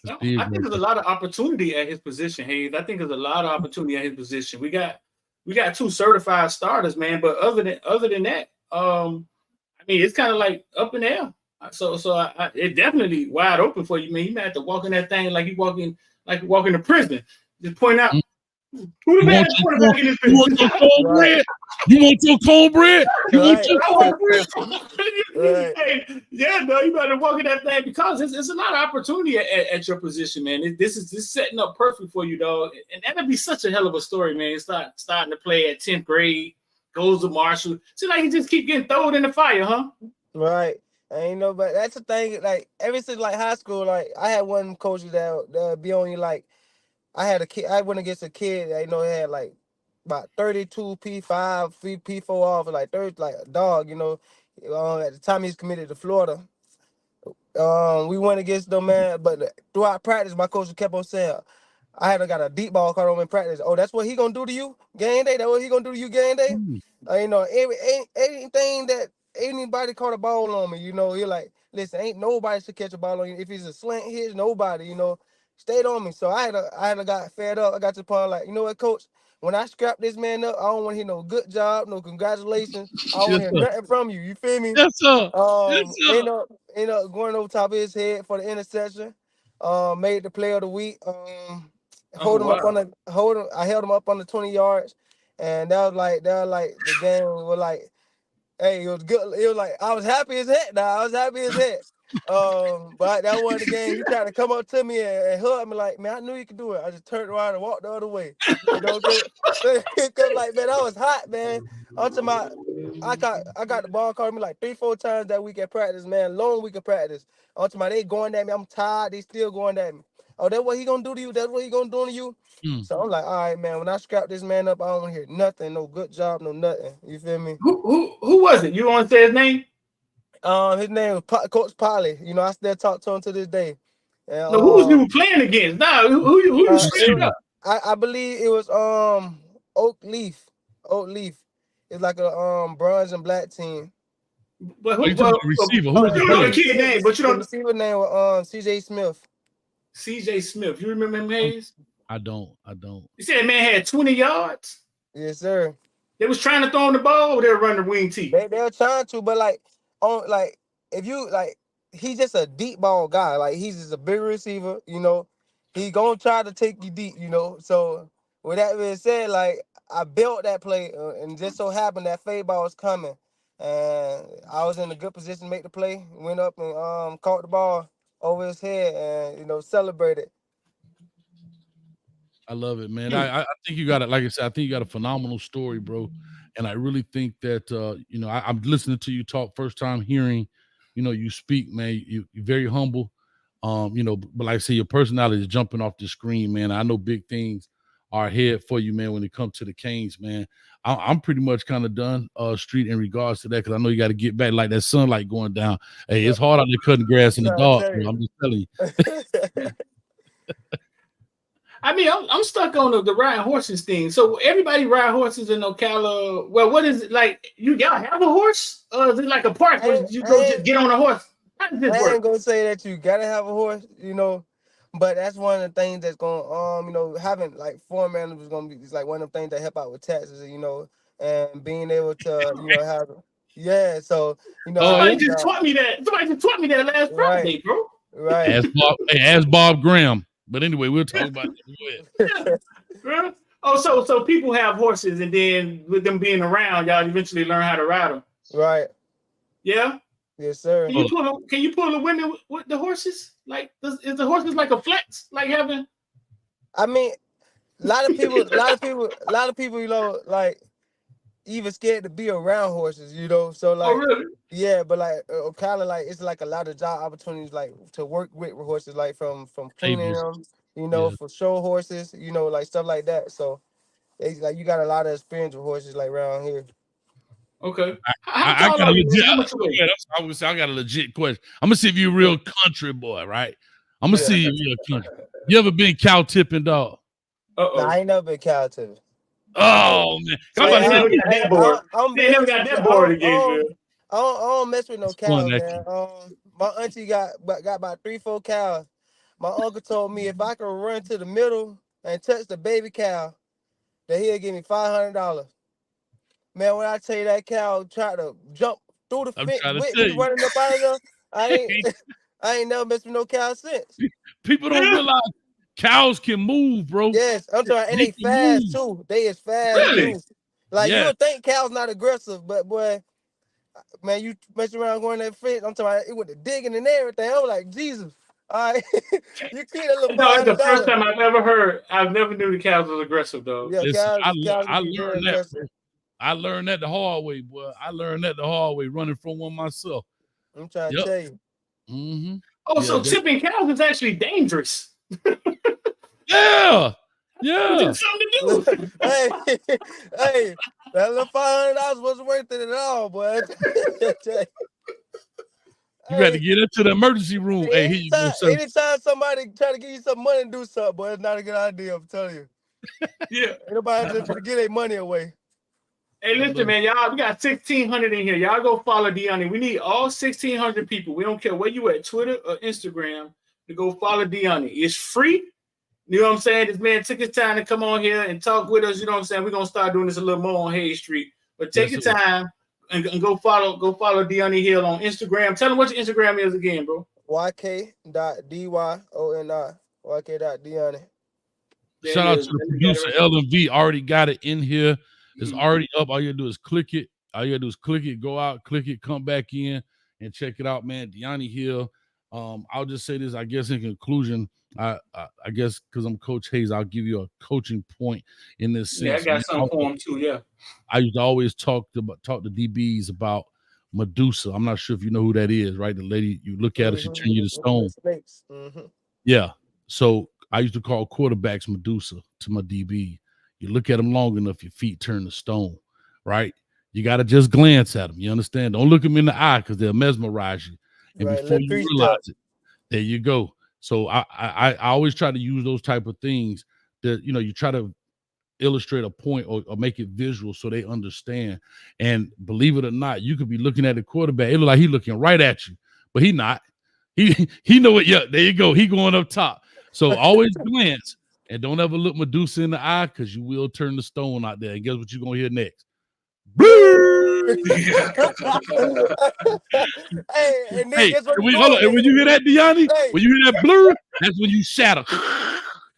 No, I think there's a lot of opportunity at his position, Hayes. I think there's a lot of opportunity at his position. We got 2 certified starters, man. But other than that, I mean, it's kind of like up in the air. So it definitely wide open for you, man. You might have to walk in that thing like you walk in prison. Just point out who the bad quarterback in this prison. You want your cornbread? You want your cornbread? You want your cornbread? Hey, yeah, no, you better walk in that thing because it's a lot of opportunity at your position, man. This is setting up perfect for you, dog. And that'd be such a hell of a story, man. Starting to play at 10th grade, goes to Marshall. Seems like he just keep getting thrown in the fire, huh? Right. And you know, but that's the thing. Like ever since like high school, like I had one coach that be on you. Like I had a kid. I went against a kid that, you know, had like about 32 P5, P4 off, like 30, like a dog. You know, at the time he's committed to Florida. We went against them, man. But throughout practice, my coach kept on saying, I had got a deep ball caught on in practice. Oh, that's what he gonna do to you game day. That's what he gonna do to you game day. You know, anything that anybody caught a ball on me, you know, he like, listen, ain't nobody should catch a ball on you. If it's a slant hit, nobody, you know, stayed on me. So I had got fed up. I got to the point like, you know what, coach? When I scrap this man up, I don't want to hear no good job, no congratulations. I don't want to hear nothing from you. You feel me? Yes, sir. Yes, sir. End up going over top of his head for the interception. Made the play of the week. I held him up on the 20 yards, and that was like the game was like, hey, it was good. It was like I was happy as heck. Now I was happy as heck. But that one the game, he tried to come up to me and hug me like, man, I knew you could do it. I just turned around and walked the other way. You know, cause like, man, I was hot, man. I'm talking about, I got the ball called me like 3-4 times that week at practice, man. Long week of practice. I'm talking about they going at me. I'm tired. They still going at me. Oh, that's what he gonna do to you? That's what he gonna do to you? So I'm like, all right, man. When I scrap this man up, I don't want to hear nothing. No good job, no nothing. You feel me? Who was it? You want to say his name? His name was Coach Polly. You know, I still talk to him to this day. And, no, who was you playing against? Nah, who you straight up? I believe it was Oak Leaf. Oak Leaf. It's like a bronze and black team. But Oh, you talking about receiver? Who was you the know the player? kid name, but you The don't. receiver name was C.J. Smith. C.J. Smith. You remember him, Hayes? I don't. You said that man had 20 yards. Yes, sir. They was trying to throw him the ball. Or they were running the wing tee. They were trying to, but like if you like, he's just a deep ball guy. Like he's just a big receiver. You know, he gonna try to take you deep. You know, so with that being said, like I built that play, and just so happened that fade ball was coming, and I was in a good position to make the play. Went up and caught the ball over his head, and celebrated. I love it, man. I think you got it. Like I said, I think you got a phenomenal story, bro. And I really think that I'm listening to you talk, first time hearing, you speak, man. You're very humble. But like I say, your personality is jumping off the screen, man. I know big things are ahead for you, man, when it comes to the Canes, man. I'm pretty much kind of done street in regards to that, because I know you got to get back, like that sunlight going down. Hey, it's hard out there cutting grass in the dark. I'm just telling you. I mean, I'm stuck on the riding horses thing. So everybody ride horses in Ocala. Well, what is it like? Y'all have a horse? Is it like a park where you go just get on a horse? How does this work? I ain't gonna say that you gotta have a horse, but that's one of the things that's gonna having like farm animals is gonna be like one of the things that help out with taxes, and being able to have So somebody just taught me that. Somebody just taught me that last Friday, bro. Right. Ask Bob Graham. But anyway, we'll talk about that. Yeah. Oh, so people have horses, and then with them being around, y'all eventually learn how to ride them. Right. Yeah. Yes, sir. Can you pull the women with the horses? Like, is the horses like a flex? Like having? I mean, a lot of people, like even scared to be around horses, So like, oh, really? Yeah, but like Ocala, like it's like a lot of job opportunities, like to work with horses, like from cleaning them, for show horses, like stuff like that. So it's like you got a lot of experience with horses, like around here. Okay. I got a legit. I would say I got a legit question. I'm gonna see if you're a real country boy, right? I'm gonna see if you're a country. You ever been cow tipping, dog? Nah, I ain't never been cow tipping. Oh man, they never got that board. They never got that board again. I don't mess with no cows, man. My auntie got about 3-4 cows. My uncle told me if I could run to the middle and touch the baby cow, that he'll give me $500. Man, when I tell you that cow tried to jump through the fence with me running up out of there, I ain't never messed with no cow since. People don't realize cows can move, bro. Yes, I'm talking, and they fast too. They is fast too. Like you would think cows not aggressive, but boy, man, you mess around going that fence. I'm talking about it with the digging and everything. I was like, Jesus. All right, you can't look. No, it's the first time I've ever heard. I've never knew the cows was aggressive, though. Yeah, listen, I learned that. I learned that the hard way, boy. I learned that the hard way, running from one myself. I'm trying to tell you. Mm-hmm. Oh, so tipping cows is actually dangerous. Yeah. Something to do. hey, that little $500 wasn't worth it at all, boy. You got to get into the emergency room. Anytime somebody try to give you some money and do something, boy, it's not a good idea. I'm telling you. Yeah. Ain't nobody just to get their money away. Hey, listen, man, y'all, we got 1,600 in here. Y'all go follow Dyoni. We need all 1,600 people. We don't care where you at, Twitter or Instagram, to go follow Dyoni. It's free. You know what I'm saying? This man took his time to come on here and talk with us. You know what I'm saying? We're going to start doing this a little more on Hayes Street. But take your time and go follow Dyoni Hill on Instagram. Tell them what your Instagram is again, bro. YK.DYONI. YK.Dyoni. Shout out to the producer, LMV. Already got it in here. It's already up. All you gotta do is click it. Go out, click it, come back in and check it out, man. Dyoni Hill. I'll just say this, I guess, in conclusion, I guess because I'm Coach Hayes, I'll give you a coaching point in this sense. Yeah, I got something for him too. Yeah. I used to always talk to DBs about Medusa. I'm not sure if you know who that is, right? The lady, you look at her, she turn you to stone. Yeah. So I used to call quarterbacks Medusa to my DB. You look at them long enough, your feet turn to stone, right? You got to just glance at them. You understand? Don't look them in the eye because they'll mesmerize you. And before you realize it, there you go. So I always try to use those type of things that, you try to illustrate a point or make it visual so they understand. And believe it or not, you could be looking at the quarterback. It look like he's looking right at you, but he not. He know it. Yeah, there you go. He going up top. So always glance and don't ever look Medusa in the eye because you will turn the stone out there. And guess what you're gonna hear next? Hey, and then guess what? And when you hear that, Dyoni, Hey. when you hear that blur, that's when you shatter.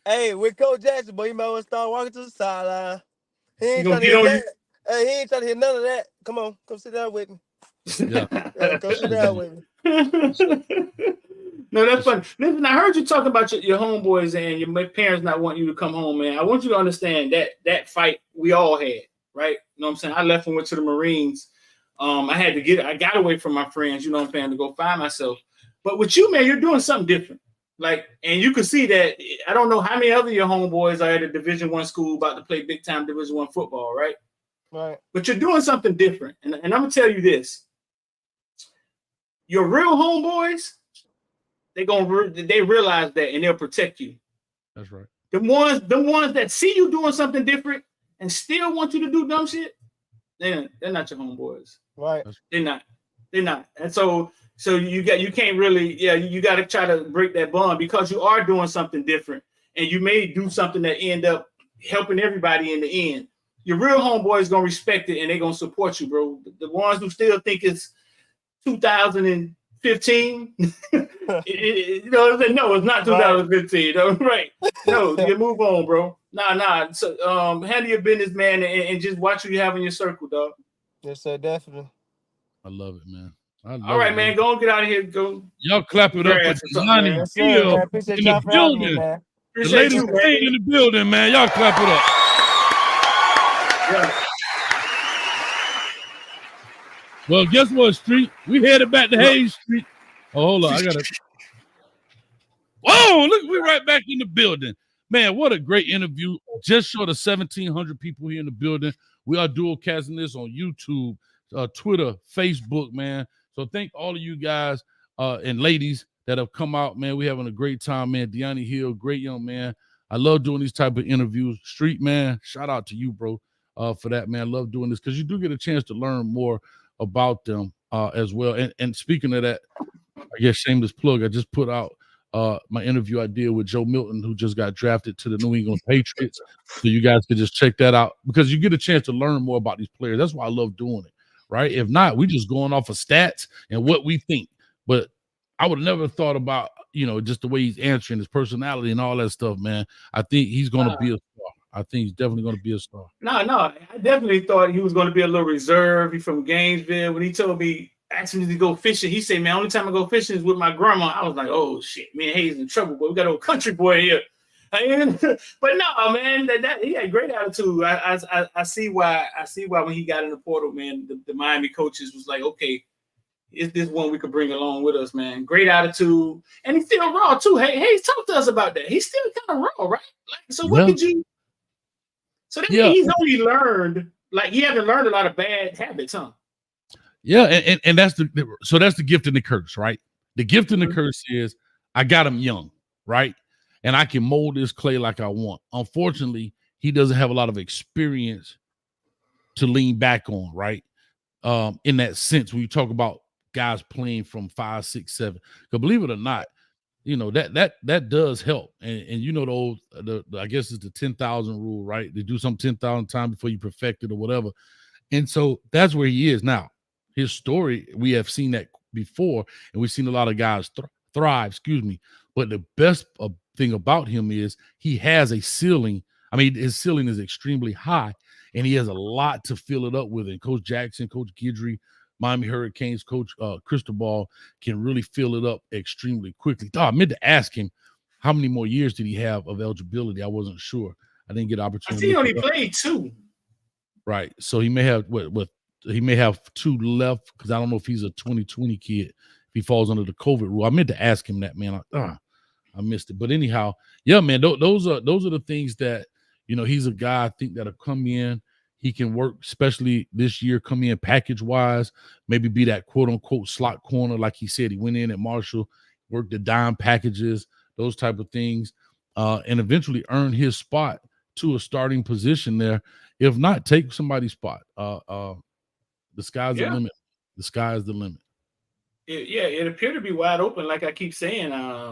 Hey, with Coach Jackson, boy, you might want to start walking to the sideline. He ain't gonna trying to get hear on that. Hey, he ain't trying to hear none of that. Come on, come sit down with me. Yeah. Come sit down with me. No, that's funny. Listen, I heard you talking about your homeboys and your parents not wanting you to come home, man. I want you to understand that fight we all had, right? You know what I'm saying? I left and went to the Marines. I got away from my friends, you know what I'm saying, to go find myself. But with you, man, you're doing something different. Like, and you can see that. I don't know how many other your homeboys are at a Division I school about to play big time Division I football, right? Right. But you're doing something different. And I'm gonna tell you this. Your real homeboys, they realize that and they'll protect you. That's right. The ones that see you doing something different and still want you to do dumb shit, they're not your homeboys. Right. They're not. And so you can't really, you got to try to break that bond because you are doing something different and you may do something that end up helping everybody in the end. Your real homeboys gonna respect it and they're gonna support you, bro. The ones who still think it's 2015, you know, no, it's not 2015. Right. Right. No, you move on, bro. Nah. So handle your business, man, and just watch who you have in your circle, dog. Yes, sir, definitely. I love it, man. All right, man. Go and get out of here. Go. Y'all clap it up for Dyoni Yes, sir, Hill man. Appreciate in y'all the for having me, building. man. The Appreciate latest you, thing in the building, man. Y'all clap it up. Yeah. Well, guess what, Street? We headed back to Hayes Street. Oh, hold on. I got to. Whoa, look, we're right back in the building. Man, what a great interview. Just short of 1,700 people here in the building. We are dual casting this on YouTube, Twitter, Facebook, man. So thank all of you guys and ladies that have come out, man. We're having a great time, man. Dyoni Hill, great young man. I love doing these type of interviews. Street, man, shout out to you, bro, for that, man. Love doing this because you do get a chance to learn more about them as well. And speaking of that, I guess shameless plug, I just put out my interview I did with Joe Milton, who just got drafted to the New England Patriots. So you guys could just check that out because you get a chance to learn more about these players. That's why I love doing it, right? If not, we just going off of stats and what we think. But I would have never thought about, just the way he's answering, his personality and all that stuff, man. I think he's going to be a star. I think he's definitely going to be a star. No, I definitely thought he was going to be a little reserved. He's from Gainesville. When he told me, asked me to go fishing, he said, man, only time I go fishing is with my grandma. I was like, oh, shit, me and Hayes in trouble, but we got a country boy here. But no, man, that he had a great attitude. I see why when he got in the portal, man, the Miami coaches was like, okay, is this one we could bring along with us, man? Great attitude. And he's still raw, too. Hayes, talk to us about that. He's still kind of raw, right? What did you... So that means he's only learned, he hasn't learned a lot of bad habits, huh? Yeah, and that's the gift and the curse, right? The gift and the curse is I got him young, right? And I can mold this clay like I want. Unfortunately, he doesn't have a lot of experience to lean back on, right? In that sense, when you talk about guys playing from 5, 6, 7, because believe it or not, that does help. And I guess it's the 10,000 rule, right? They do something 10,000 times before you perfect it or whatever. And so that's where he is now. His story, we have seen that before, and we've seen a lot of guys thrive, but the best thing about him is he has a ceiling. I mean, his ceiling is extremely high, and he has a lot to fill it up with. And Coach Jackson, Coach Guidry, Miami Hurricanes, Coach Cristobal can really fill it up extremely quickly. I meant to ask him how many more years did he have of eligibility. I wasn't sure. I didn't get an opportunity. I see he only played 2. Right. So he may have he may have 2 left because I don't know if he's a 2020 kid, if he falls under the COVID rule. I meant to ask him that, man. I missed it. But anyhow, yeah, man, those are the things that, he's a guy I think that'll come in. He can work, especially this year, come in package-wise, maybe be that quote-unquote slot corner, like he said. He went in at Marshall, worked the dime packages, those type of things, and eventually earn his spot to a starting position there. If not, take somebody's spot. The sky's the limit. The sky is the limit. It appeared to be wide open, like I keep saying, at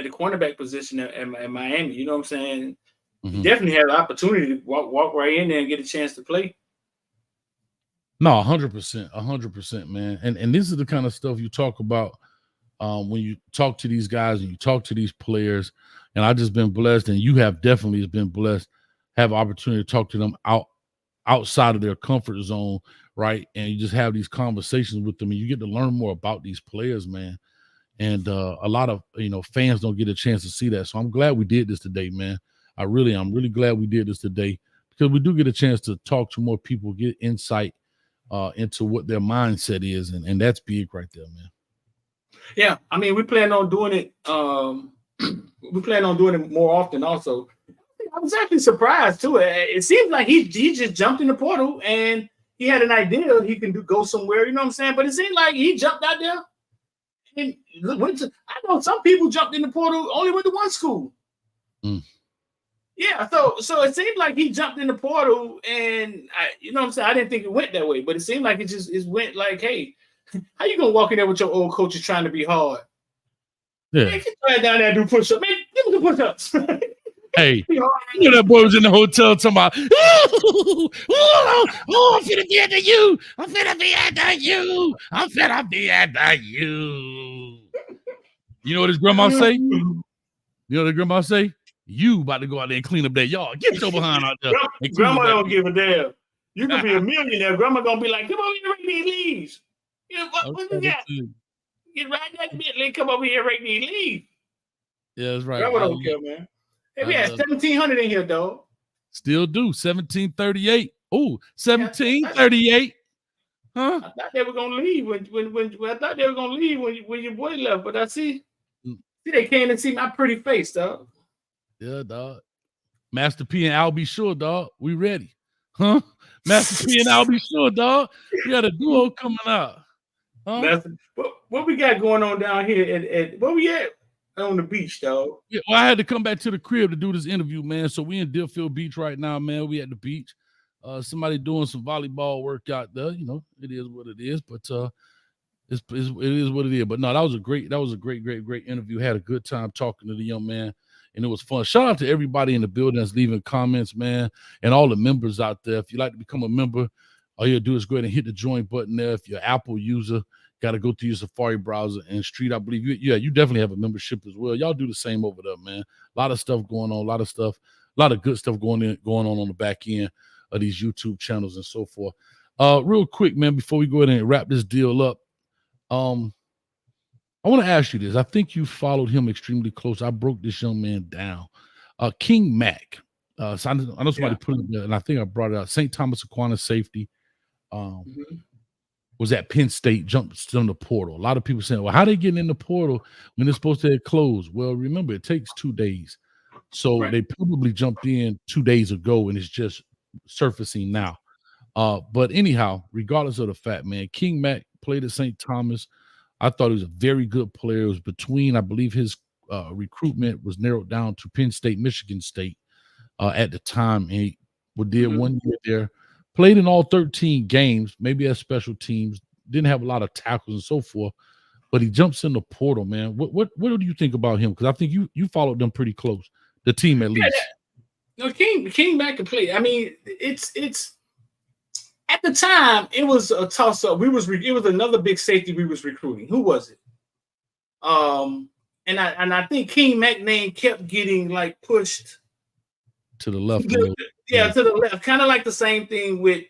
the cornerback position at Miami. You know what I'm saying? He definitely had an opportunity to walk right in there and get a chance to play. No, 100%, man. And this is the kind of stuff you talk about when you talk to these guys and you talk to these players. And I've just been blessed, and you have definitely been blessed, have opportunity to talk to them outside of their comfort zone, right? And you just have these conversations with them, and you get to learn more about these players, man. And a lot of fans don't get a chance to see that. So I'm glad we did this today, man. I'm really glad we did this today, because we do get a chance to talk to more people, get insight into what their mindset is, and that's big right there, man. Yeah, I mean, we plan on doing it. We plan on doing it more often. Also, I was actually surprised too. It seems like he just jumped in the portal and he had an idea he can go somewhere. You know what I'm saying? But it seemed like he jumped out there and went to. I know some people jumped in the portal, only went to one school. Yeah, so it seemed like he jumped in the portal, and you know what I'm saying? I didn't think it went that way, but it seemed like it went like, hey, how you gonna walk in there with your old coaches trying to be hard? Yeah. Man, get right down there and do push-ups. Man, give me the push-ups. Hey, you know that boy was in the hotel talking about, I'm finna be at the U. I'm finna be at the U. I'm finna be at the U. You know what his grandma say? You know what his grandma say? You about to go out there and clean up that yard. Get your behind out there. Grandma don't give a damn. You could be a millionaire. Grandma gonna be like, come over here and rake these leaves. You know, what you got? Get right that Bentley, come over here and rake these leaves. Yeah, that's right. Grandma don't care, man. Hey, we had 1,700 in here, dog. Still do. 1738. Oh, 1738. Huh? I thought they were gonna leave when your boy left, but I see they came and see my pretty face, dog. Yeah, dog. Master P and I'll be sure, dog. We ready. Huh? Master P and I'll be sure, dog. We got a duo coming out. Huh? Master, what we got going on down here at where we at? On the beach, dog. Yeah, well, I had to come back to the crib to do this interview, man. So we in Deerfield Beach right now, man. We at the beach. Somebody doing some volleyball work out there. You know, it is what it is, but it is what it is. But no, that was a great interview. Had a good time talking to the young man, and it was fun. Shout out to everybody in the building that's leaving comments, man, and all the members out there. If you'd like to become a member, all you gotta do is go ahead and hit the join button there. If you're an Apple user, got to go through your Safari browser and Street. I believe you definitely have a membership as well. Y'all do the same over there, man. A lot of stuff going on, a lot of good stuff going on the back end of these YouTube channels and so forth. Real quick, man, before we go ahead and wrap this deal up, I want to ask you this. I think you followed him extremely close. I broke this young man down. King Mack. So I know somebody put it there, and I think I brought it out. St. Thomas Aquinas safety. Was at Penn State, jumped in the portal. A lot of people saying, well, how they getting in the portal when it's supposed to have closed? Well, remember, it takes 2 days. So they probably jumped in 2 days ago, and it's just surfacing now. But anyhow, regardless of the fact, man, King Mack played at St. Thomas. I thought he was a very good player. It was between, I believe his recruitment was narrowed down to Penn State, Michigan State at the time. And he did 1 year there. Played in all 13 games, maybe as special teams, didn't have a lot of tackles and so forth, but he jumps in the portal, man. What do you think about him? Because I think you followed them pretty close, the team at least. No, King Mack can play. I mean, it's at the time it was a toss up. It was another big safety we was recruiting. Who was it? And I think King Mack name kept getting like pushed to the left. Yeah, to the left. Kind of like the same thing with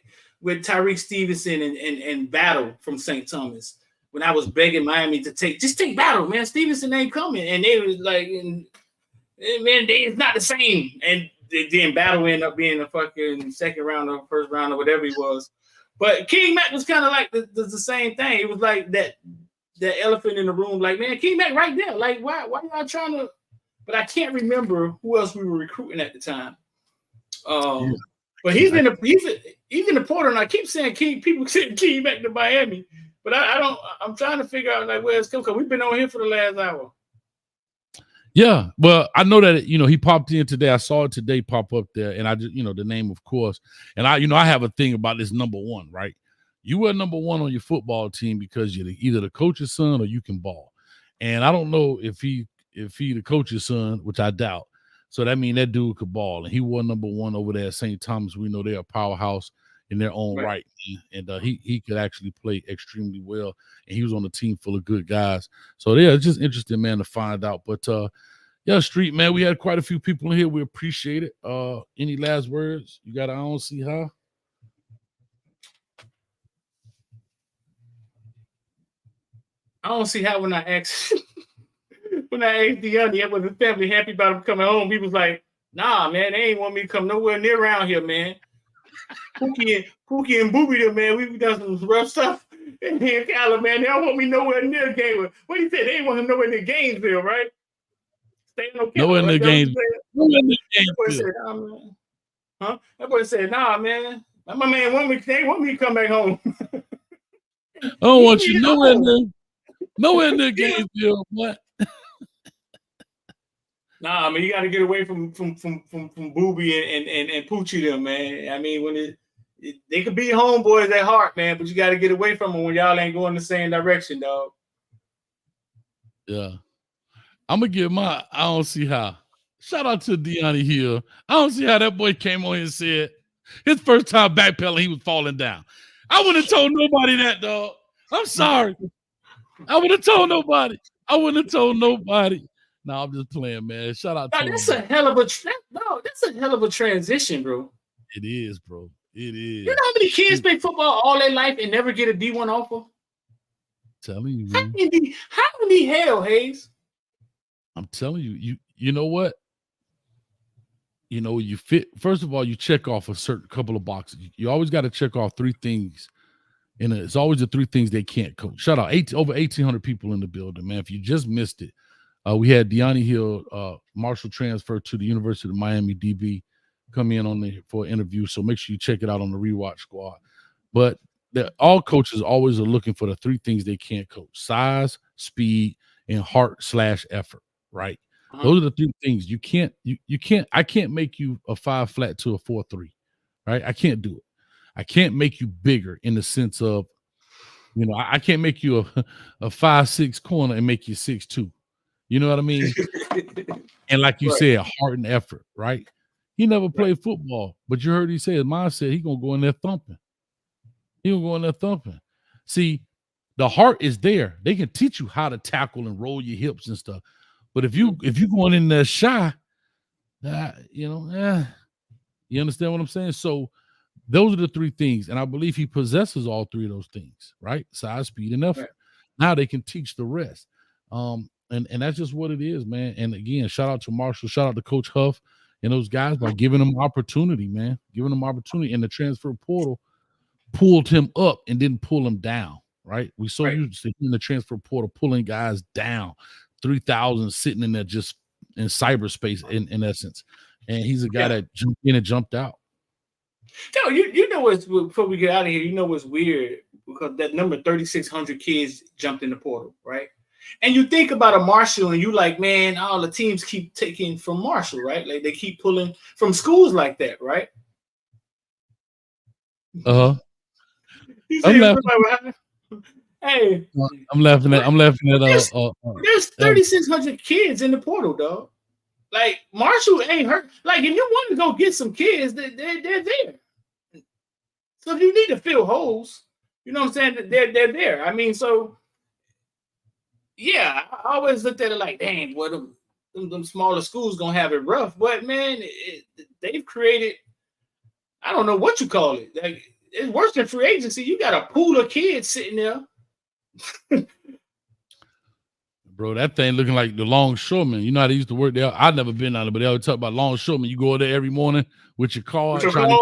Tyreek Stevenson and Battle from St. Thomas. When I was begging Miami to take Battle, man. Stevenson ain't coming. And they was like, man, it's not the same. And then Battle ended up being a fucking second round or first round or whatever he was. But King Mack was kind of like the same thing. It was like that elephant in the room, like, man, King Mack right there. Like, why y'all trying to? But I can't remember who else we were recruiting at the time. But he's in the portal, and I keep saying people sending King back to Miami, but I'm trying to figure out like where it's coming, because we've been on here for the last hour. Yeah, well, I know that he popped in today. I saw it today pop up there, and I just the name, of course. And I have a thing about this number one, right? You were number one on your football team because you're either the coach's son or you can ball. And I don't know if he the coach's son, which I doubt. So that means that dude could ball, and he won number one over there at St. Thomas. We know they're a powerhouse in their own right, and he could actually play extremely well. And he was on a team full of good guys. So yeah, it's just interesting, man, to find out. But yeah, Street, man, we had quite a few people in here. We appreciate it. Any last words? You got I don't see how. I don't see how when I asked Dyoni, was his family happy about him coming home? He was like, "Nah, man, they ain't want me to come nowhere near around here, man. Pookie and Booby, them, man, we done some rough stuff in here in Cali, man. They don't want me nowhere near Gainesville. What he said? They ain't want him nowhere near Gainesville, right? Staying on campus. Nowhere near Gainesville. That boy said, "Nah, man. My man they want me to come back home." I don't want you nowhere near Gainesville. What? Nah, I mean, you got to get away from Booby and Poochie them, man. I mean, when they could be homeboys at heart, man, but you got to get away from them when y'all ain't going the same direction, dog. Yeah. I'm going to give I don't see how. Shout out to Dyoni HIlll. I don't see how that boy came on here and said his first time backpedaling, he was falling down. I wouldn't have told nobody that, dog. I'm sorry. I wouldn't have told nobody. No, I'm just playing, man. Shout out to that's a hell of a transition, bro. It is, bro. It is. You know how many kids play football all their life and never get a D1 offer? Telling you, man. How many hell, Hayes? I'm telling you, you know what? You fit. First of all, you check off a certain couple of boxes. You always got to check off three things. And it's always the three things they can't coach. Shout out, over 1,800 people in the building, man. If you just missed it, we had Dyoni HIlll, Marshall transfer to the University of Miami DB, come in for an interview. So make sure you check it out on the Rewatch Squad. But all coaches always are looking for the three things they can't coach: size, speed, and heart/effort. Right? Those are the three things you can't. I can't make you a 5 flat to a 4-3. Right? I can't do it. I can't make you bigger in the sense of, I can't make you a 5'6" corner and make you 6'2". You know what I mean? And like you said, heart and effort, right? He never played football, but you heard he say his mom said he gonna go in there thumping. See, the heart is there. They can teach you how to tackle and roll your hips and stuff. But if you going in there shy, you understand what I'm saying? So those are the three things, and I believe he possesses all three of those things, right? Size, speed, and effort. Right. Now they can teach the rest. And that's just what it is, man. And again, shout out to Marshall, shout out to Coach Huff and those guys by giving them opportunity, man. Giving them opportunity. And the transfer portal pulled him up and didn't pull him down, right? We so used to in the transfer portal pulling guys down, 3,000 sitting in there just in cyberspace in essence. And he's a guy that jumped in and jumped out. No, you know what's, before we get out of here, you know what's weird, because that number 3,600 kids jumped in the portal, right? And you think about a Marshall and you like, man, all the teams keep taking from Marshall, right? Like they keep pulling from schools like that, right? Uh-huh. Hey, I'm laughing at there's 3,600 kids in the portal, dog. Like Marshall ain't hurt. Like if you want to go get some kids, they're there. So if you need to fill holes, you know what I'm saying? They're there. I mean, so yeah, I always looked at it like, dang, what them smaller schools gonna have it rough. But man, they've created, I don't know what you call it. Like it's worse than free agency. You got a pool of kids sitting there. Bro, that thing looking like the longshoreman. You know how they used to work there? I've never been on it, but they always talk about longshoreman. You go there every morning with your car, trying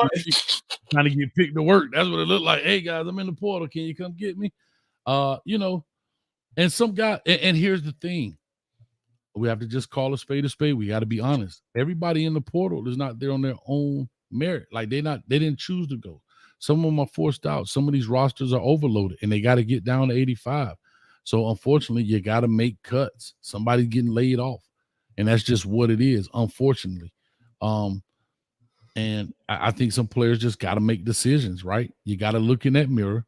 to get picked to work. That's what it looked like. Hey, guys, I'm in the portal. Can you come get me? And some guy, and here's the thing. We have to just call a spade a spade. We got to be honest. Everybody in the portal is not there on their own merit. Like they didn't choose to go. Some of them are forced out. Some of these rosters are overloaded and they got to get down to 85. So unfortunately, you got to make cuts. Somebody's getting laid off. and that's just what it is, unfortunately. And I think some players just got to make decisions, right? You got to look in that mirror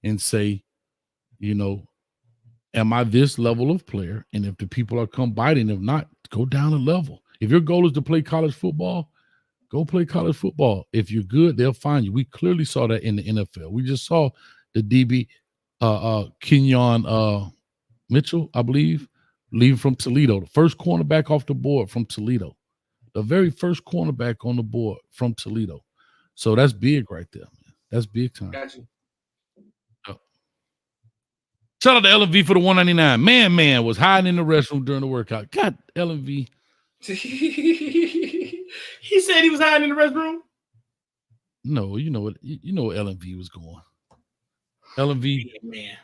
and say, you know, am I this level of player? And if the people are come biting, if not, go down a level. If your goal is to play college football, go play college football. If you're good, they'll find you. We clearly saw that in the NFL. We just saw the DB Kenyon Mitchell, I believe, leaving from Toledo, the first cornerback off the board from Toledo. The very first cornerback on the board from Toledo. So that's big right there, man. That's big time. Gotcha. Shout out to LV for the $199. Man was hiding in the restroom during the workout. God, LV. He said he was hiding in the restroom. No, you know what LV was going. LV. Yeah, man.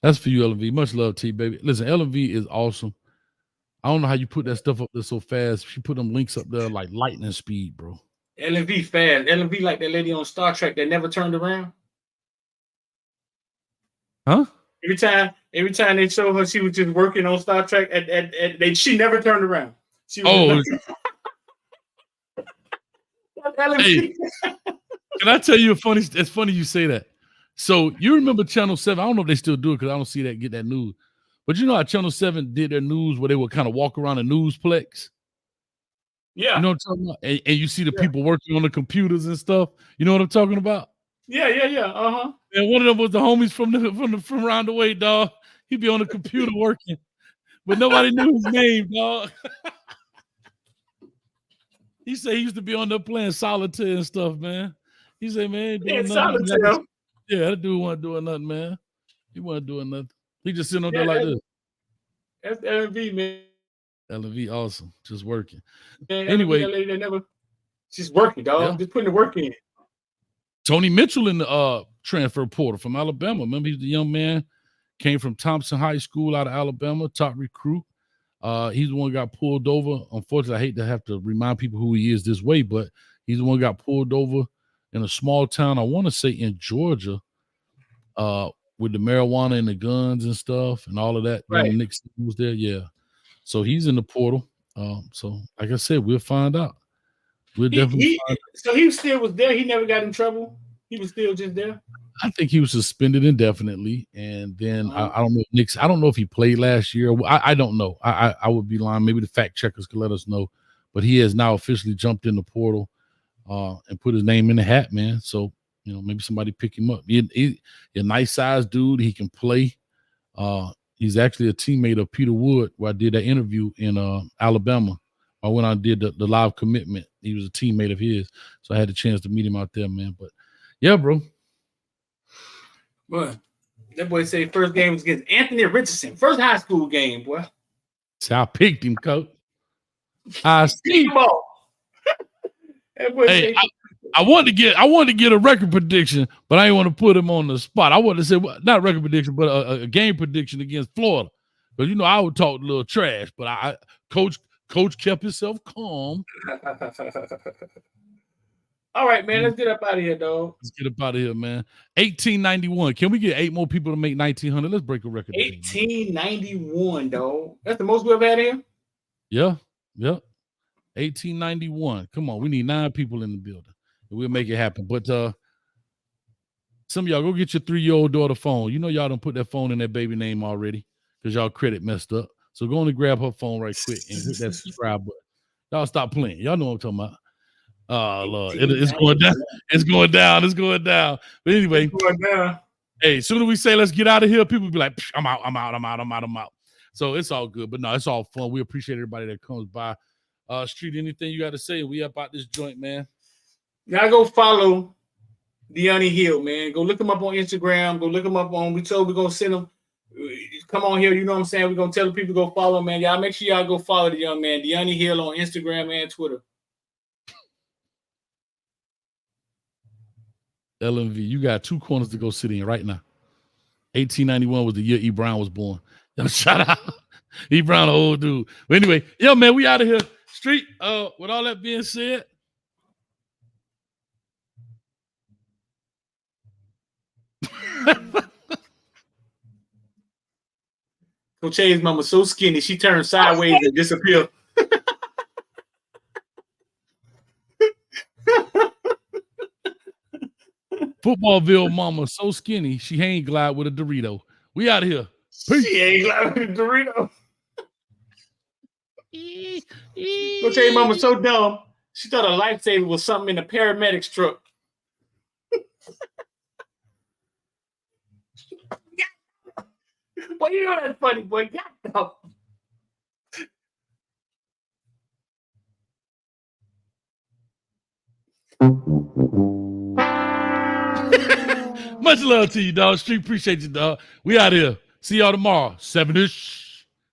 That's for you, LV. Much love, T, baby. Listen, LV is awesome. I don't know how you put that stuff up there so fast. She put them links up there like lightning speed, bro. LV fast. LV like that lady on Star Trek that never turned around. Huh? Every time they show her, she was just working on Star Trek. She never turned around. She was hey, can I tell you a funny? It's funny you say that. So you remember Channel 7? I don't know if they still do it because I don't see that get that news. But you know how Channel 7 did their news where they would kind of walk around the newsplex? Yeah. You know what I'm talking about? And you see the people working on the computers and stuff. You know what I'm talking about? Yeah. Uh-huh. And one of them was the homies from around the way, dog. He'd be on the computer working, but nobody knew his name, dog. He said he used to be on there playing solitaire and stuff, man. He said, man, solitaire. Yeah, that dude wasn't doing nothing, man. He wasn't doing nothing. He just sitting on there like this. That's LV, man. LV, awesome. Just working. Man, anyway, she's working, dog. Yeah. Just putting the work in. Tony Mitchell in the transfer portal from Alabama. Remember, he's the young man, came from Thompson High School out of Alabama, top recruit. He's the one who got pulled over. Unfortunately, I hate to have to remind people who he is this way, but he's the one who got pulled over in a small town, I want to say in Georgia, with the marijuana and the guns and stuff and all of that. Right. Nick was there, yeah. So he's in the portal. So like I said, we'll find out. We'll definitely find out. So he still was there. He never got in trouble. He was still just there. I think he was suspended indefinitely, and then I don't know if Nick's. I don't know if he played last year. I don't know. I would be lying. Maybe the fact checkers could let us know. But he has now officially jumped in the portal and put his name in the hat, man. So maybe somebody pick him up. He's a nice sized dude. He can play. He's actually a teammate of Peter Wood, where I did that interview in Alabama. I went on and did the live commitment. He was a teammate of his, so I had the chance to meet him out there, man. But yeah, bro. Boy, that boy said first game was against Anthony Richardson. First high school game, boy. So I picked him, coach. I see. Hey, I wanted to get a record prediction, but I didn't want to put him on the spot. I wanted to say not record prediction, but a game prediction against Florida. Because I would talk a little trash, but coach kept himself calm. All right, man. Let's get up out of here, dog. Let's get up out of here, man. 1891. Can we get 8 more people to make 1900? Let's break a record. 1891, dog. That's the most we've had here? Yeah. 1891. Come on. We need 9 people in the building. We'll make it happen. But some of y'all go get your 3-year-old daughter phone. Y'all done put that phone in that baby name already because y'all credit messed up. So go on and grab her phone right quick and hit that subscribe button. Y'all stop playing. Y'all know what I'm talking about. Oh, Lord. It's going down. It's going down. But anyway. It's going down. Hey, as soon as we say let's get out of here, people be like, I'm out. So it's all good. But no, it's all fun. We appreciate everybody that comes by. Street, anything you got to say? We up out this joint, man. Gotta go follow Dyoni HIlll, man. Go look him up on Instagram. Go look him up on. We told we're gonna send him. Come on here, you know what I'm saying? We're gonna tell the people to go follow, man. Y'all make sure y'all go follow the young man, Dyoni HIlll, on Instagram and Twitter. LMV, you got 2 corners to go sit in right now. 1891 was the year E. Brown was born. Shout out. E. Brown, an old dude. But anyway, man, we out of here. Street, with all that being said, Coach A's mama so skinny, she turned sideways and disappeared. Footballville mama so skinny, she hang glide with a Dorito. We out of here. Peace. She ain't glad with a Dorito. Coach A's mama so dumb, she thought a lifesaver was something in the paramedics truck. Boy, you know that's funny, boy. God, Much love to you, dog. Street, appreciate you, dog. We out here. See y'all tomorrow. 7-ish.